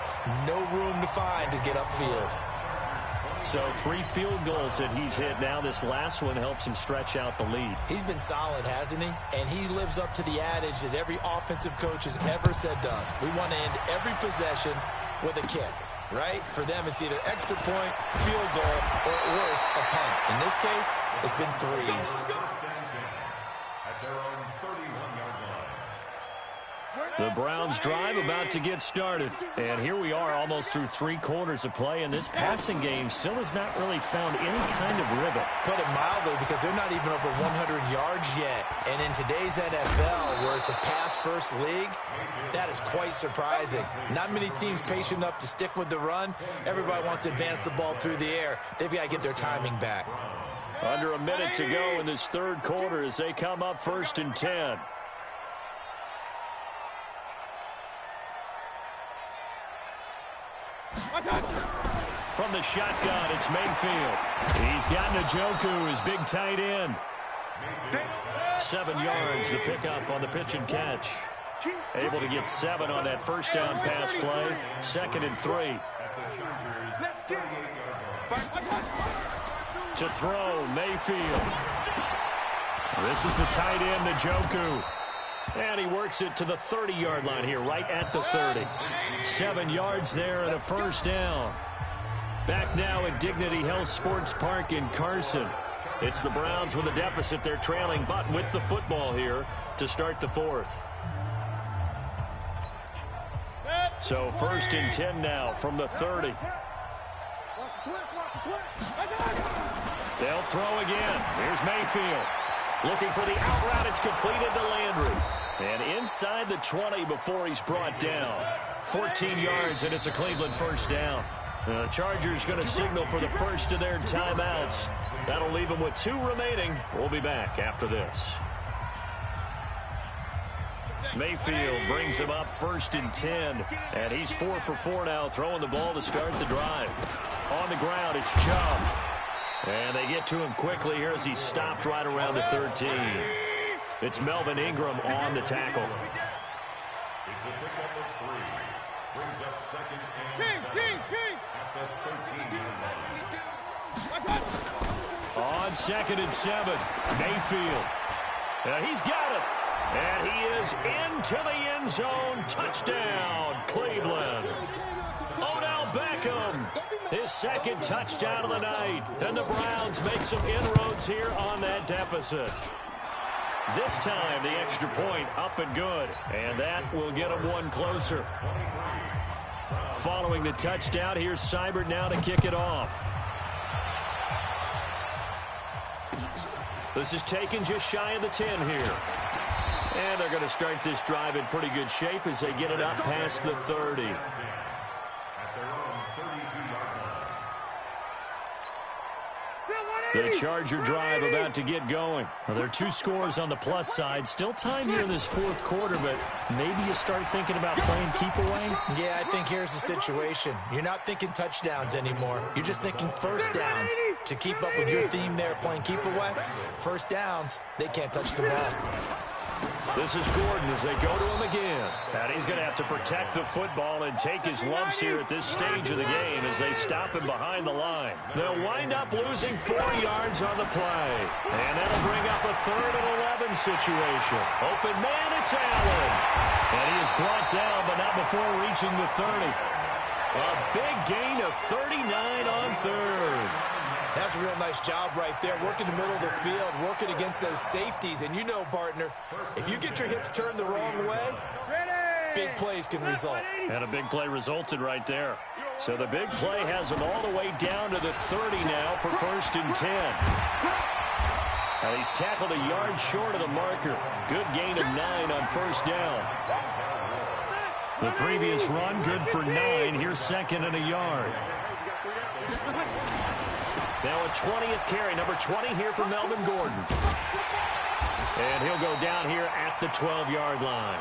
No room to find to get upfield. So 3 field goals that he's hit now. This last one helps him stretch out the lead. He's been solid, hasn't he? And he lives up to the adage that every offensive coach has ever said to us. We want to end every possession with a kick. Right? For them, it's either extra point, field goal, or at worst, a punt. In this case, it's been 3s. At their own 31-yard line. The Browns drive about to get started. And here we are almost through 3 quarters of play, and this passing game still has not really found any kind of rhythm. Put it mildly, because they're not even over 100 yards yet. And in today's NFL, where it's a pass-first league, that is quite surprising. Not many teams patient enough to stick with the run. Everybody wants to advance the ball through the air. They've got to get their timing back. Under a minute to go in this 3rd quarter as they come up 1st and 10. From the shotgun, it's Mayfield. He's got Njoku, his big tight end. 7 yards, the pickup on the pitch and catch. Able to get 7 on that 1st down pass play. 2nd and 3. To throw, Mayfield. This is the tight end, Njoku. And he works it to the 30-yard line here, right at the 30. 7 yards there and a 1st down. Back now at Dignity Health Sports Park in Carson. It's the Browns with a deficit. They're trailing, but with the football here to start the 4th. So 1st and 10 now from the 30. They'll throw again. Here's Mayfield. Looking for the out route. It's completed to Landry. And inside the 20 before he's brought down. 14 yards, and it's a Cleveland first down. The Chargers going to signal for the first of their timeouts. That'll leave them with 2 remaining. We'll be back after this. Mayfield brings him up 1st and 10. And he's 4 for 4 now, throwing the ball to start the drive. On the ground, it's Chubb. And they get to him quickly here as he's stopped right around the 13. It's Melvin Ingram on the tackle. It's a pickup of 3. Brings up 2nd and 7 at the 13-yard line. On 2nd and 7, Mayfield. He's got it. And he is into the end zone. Touchdown, Cleveland. Odell Beckham, his 2nd touchdown of the night. And the Browns make some inroads here on that deficit. This time, the extra point up and good. And that will get them 1 closer. Following the touchdown, here's Seibert now to kick it off. This is taken just shy of the 10 here. And they're going to start this drive in pretty good shape as they get it up past the 30. The Charger drive about to get going. Well, there are 2 scores on the plus side. Still time here in this 4th quarter, but maybe you start thinking about playing keep away? Yeah, I think here's the situation. You're not thinking touchdowns anymore. You're just thinking first downs. To keep up with your theme there, playing keep away, first downs, they can't touch the ball. This is Gordon as they go to him again. And he's going to have to protect the football and take his lumps here at this stage of the game as they stop him behind the line. They'll wind up losing 4 yards on the play. And that'll bring up a 3rd and 11 situation. Open man, it's Allen. And he is brought down, but not before reaching the 30. A big gain of 39 on 3rd. That's a real nice job right there, working the middle of the field, working against those safeties. And you know, partner, if you get your hips turned the wrong way, big plays can result. And a big play resulted right there. So the big play has him all the way down to the 30 now for 1st and 10. And he's tackled a yard short of the marker. Good gain of 9 on 1st down. The previous run, good for 9. Here's 2nd and a yard. Now a 20th carry, number 20 here for Melvin Gordon. And he'll go down here at the 12-yard line.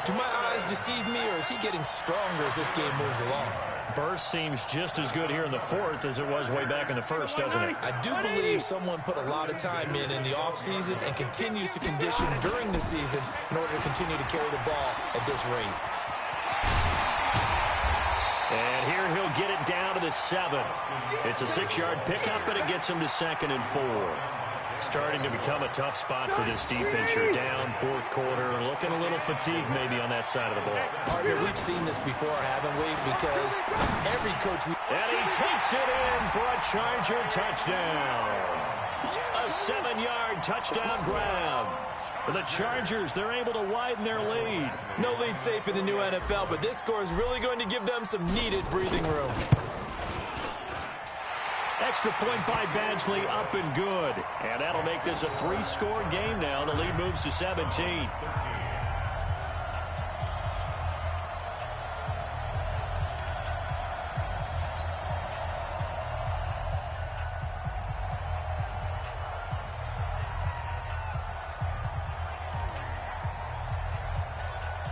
Do my eyes deceive me, or is he getting stronger as this game moves along? Burst seems just as good here in the 4th as it was way back in the 1st, doesn't it? I do believe someone put a lot of time in the offseason and continues to condition during the season in order to continue to carry the ball at this rate. And here he'll get it down to the 7. It's a 6-yard pickup, and it gets him to 2nd and 4. Starting to become a tough spot for this defense. You're down 4th quarter, looking a little fatigued maybe on that side of the ball. Partner, we've seen this before, haven't we? Because every coach... And he takes it in for a Charger touchdown. A 7-yard touchdown grab. For the Chargers, they're able to widen their lead. No lead safe in the new NFL, but this score is really going to give them some needed breathing room. Extra point by Badgley, up and good. And that'll make this a 3-score game now. The lead moves to 17.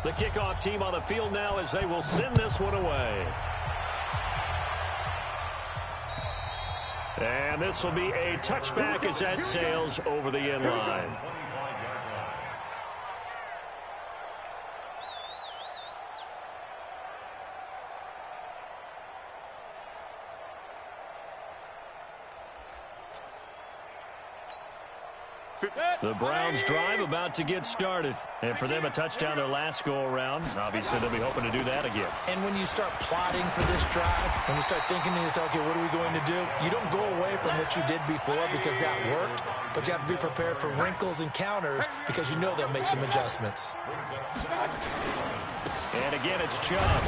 The kickoff team on the field now as they will send this one away. And this will be a touchback as that sails over the end line. The Browns drive about to get started. And for them, a touchdown their last go-around. Obviously, they'll be hoping to do that again. And when you start plotting for this drive, when you start thinking to yourself, okay, what are we going to do? You don't go away from what you did before because that worked, but you have to be prepared for wrinkles and counters because you know they'll make some adjustments. And again, it's Chubb.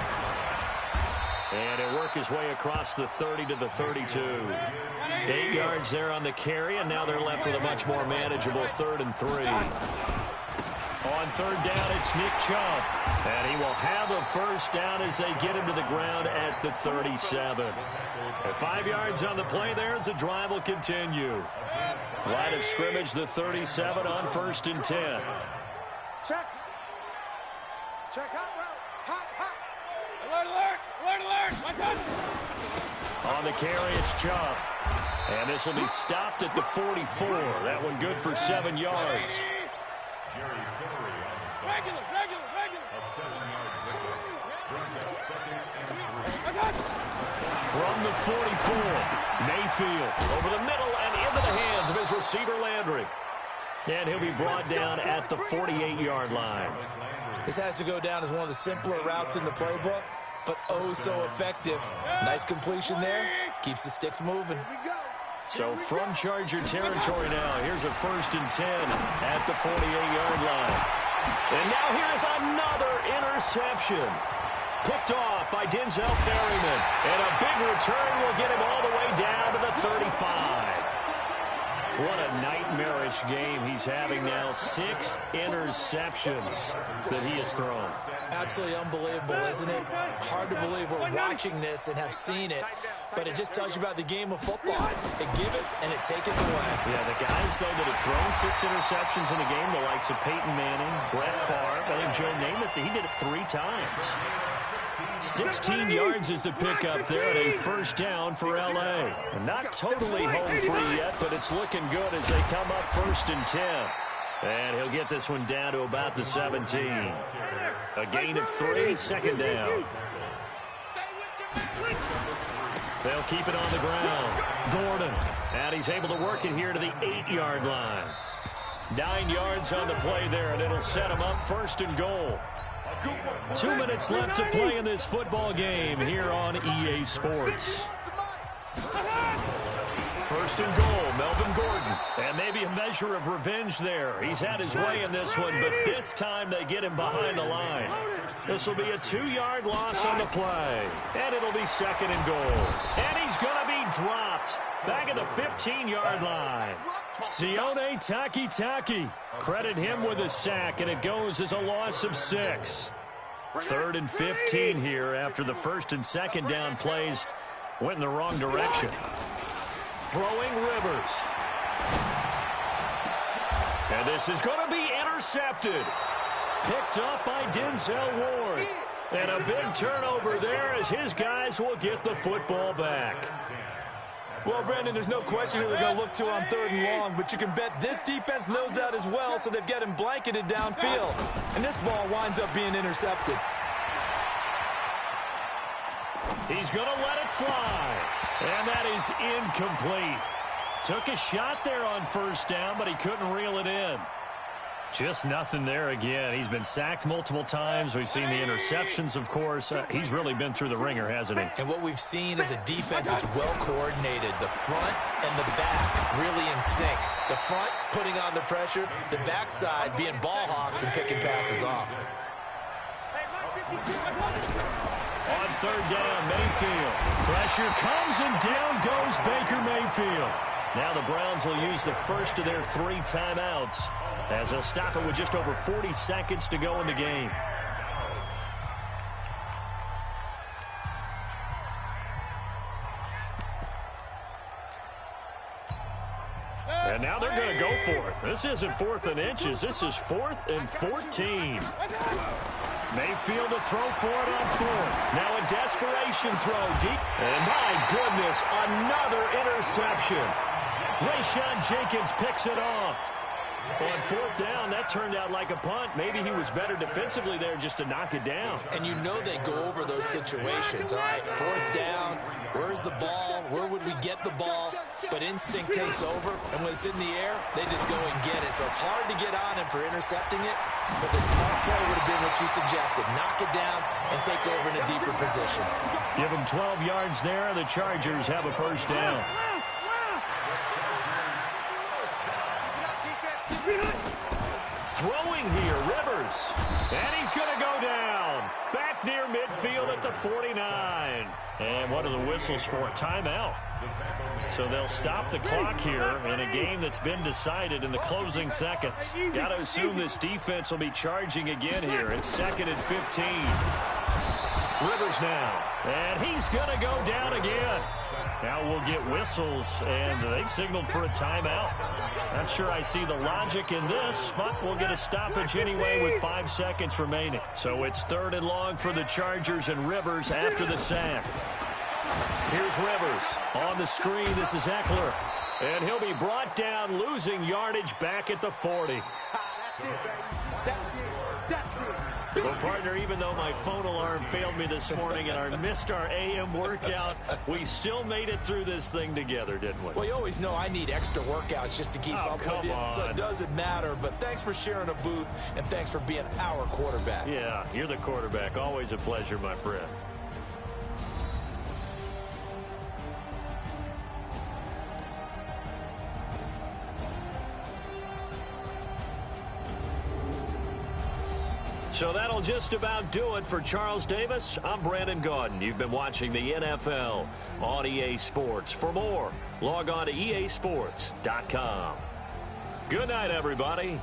And he'll work his way across the 30 to the 32. 8 yards there on the carry, and now they're left with a much more manageable 3rd and 3. On third down, it's Nick Chubb. And he will have a first down as they get him to the ground at the 37. And 5 yards on the play there as the drive will continue. Line of scrimmage, the 37 on 1st and 10. Check. Check hot route. Hot, hot. Alert, alert. Alert, alert. My touch. On the carry, it's Chubb. And this will be stopped at the 44. That one good for 7 yards. Regular. A 7-yard pickup brings up 2nd and 3. From the 44, Mayfield over the middle and into the hands of his receiver Landry. And he'll be brought down at the 48-yard line. This has to go down as one of the simpler routes in the playbook, but oh so effective. Nice completion there. Keeps the sticks moving. So from Charger territory now, here's a 1st and 10 at the 48-yard line. And now here's another interception. Picked off by Denzel Perryman. And a big return will get him all the way down to the 35. What a nightmarish game he's having now. 6 interceptions that he has thrown. Absolutely unbelievable, isn't it? Hard to believe we're watching this and have seen it, but it just tells you about the game of football. It giveth and it taketh away. Yeah, the guys, though, that have thrown 6 interceptions in a game, the likes of Peyton Manning, Brett Favre, I think Joe Namath, he did it 3 times. 16 yards is the pickup there at a first down for L.A. And not totally home free yet, but it's looking good as they come up 1st and 10. And he'll get this one down to about the 17. A gain of 3, 2nd down. They'll keep it on the ground. Gordon. And he's able to work it here to the 8-yard line. 9 yards on the play there, and it'll set him up 1st and goal. 2 minutes left to play in this football game here on EA Sports. 1st and goal, Melvin Gordon. And maybe a measure of revenge there. He's had his way in this one, but this time they get him behind the line. This will be a 2-yard loss on the play. And it'll be 2nd and goal. And he's going to be dropped back at the 15-yard line. Sione Takitaki. Credit him with a sack, and it goes as a loss of 6. 3rd and 15 here after the 1st and 2nd down plays went in the wrong direction. Throwing Rivers. And this is going to be intercepted. Picked up by Denzel Ward. And a big turnover there as his guys will get the football back. Well, Brandon, there's no question who they're going to look to on 3rd and long, but you can bet this defense knows that as well, so they've got him blanketed downfield. And this ball winds up being intercepted. He's going to let it fly. And that is incomplete. Took a shot there on 1st down, but he couldn't reel it in. Just nothing there again. He's been sacked multiple times. We've seen the interceptions, of course. He's really been through the ringer, hasn't he? And what we've seen is a defense that's well coordinated. The front and the back really in sync. The front putting on the pressure, the backside being ball hawks and picking passes off. On 3rd down, Mayfield. Pressure comes and down goes Baker Mayfield. Now the Browns will use the first of their 3 timeouts as they'll stop it with just over 40 seconds to go in the game. And now they're going to go for it. This isn't 4th and inches. This is 4th and 14. Mayfield to throw for it on 4th. Now a desperation throw deep. And my goodness, another interception. Rayshawn Jenkins picks it off. On 4th down, that turned out like a punt. Maybe he was better defensively there just to knock it down. And you know they go over those situations. All right, 4th down, where's the ball? Where would we get the ball? But instinct takes over, and when it's in the air, they just go and get it. So it's hard to get on him for intercepting it, but the smart play would have been what you suggested. Knock it down and take over in a deeper position. Give them 12 yards there, and the Chargers have a 1st down. Throwing here, Rivers. And he's going to go down. Back near midfield at the 49. And what are the whistles for? Timeout. So they'll stop the clock here in a game that's been decided in the closing seconds. Got to assume this defense will be charging again here. It's 2nd and 15. Rivers now. And he's going to go down again. Now we'll get whistles, and they signaled for a timeout. Not sure I see the logic in this, but we'll get a stoppage anyway with 5 seconds remaining. So it's 3rd and long for the Chargers, and Rivers after the sack. Here's Rivers on the screen. This is Eckler, and he'll be brought down, losing yardage back at the 40. Well, partner, even though my phone alarm failed me this morning and I missed our AM workout, we still made it through this thing together, didn't we? Well, you always know I need extra workouts just to keep up with you, so it doesn't matter. But thanks for sharing a booth, and thanks for being our quarterback. Yeah, you're the quarterback. Always a pleasure, my friend. So that'll just about do it for Charles Davis. I'm Brandon Gaudin. You've been watching the NFL on EA Sports. For more, log on to easports.com. Good night, everybody.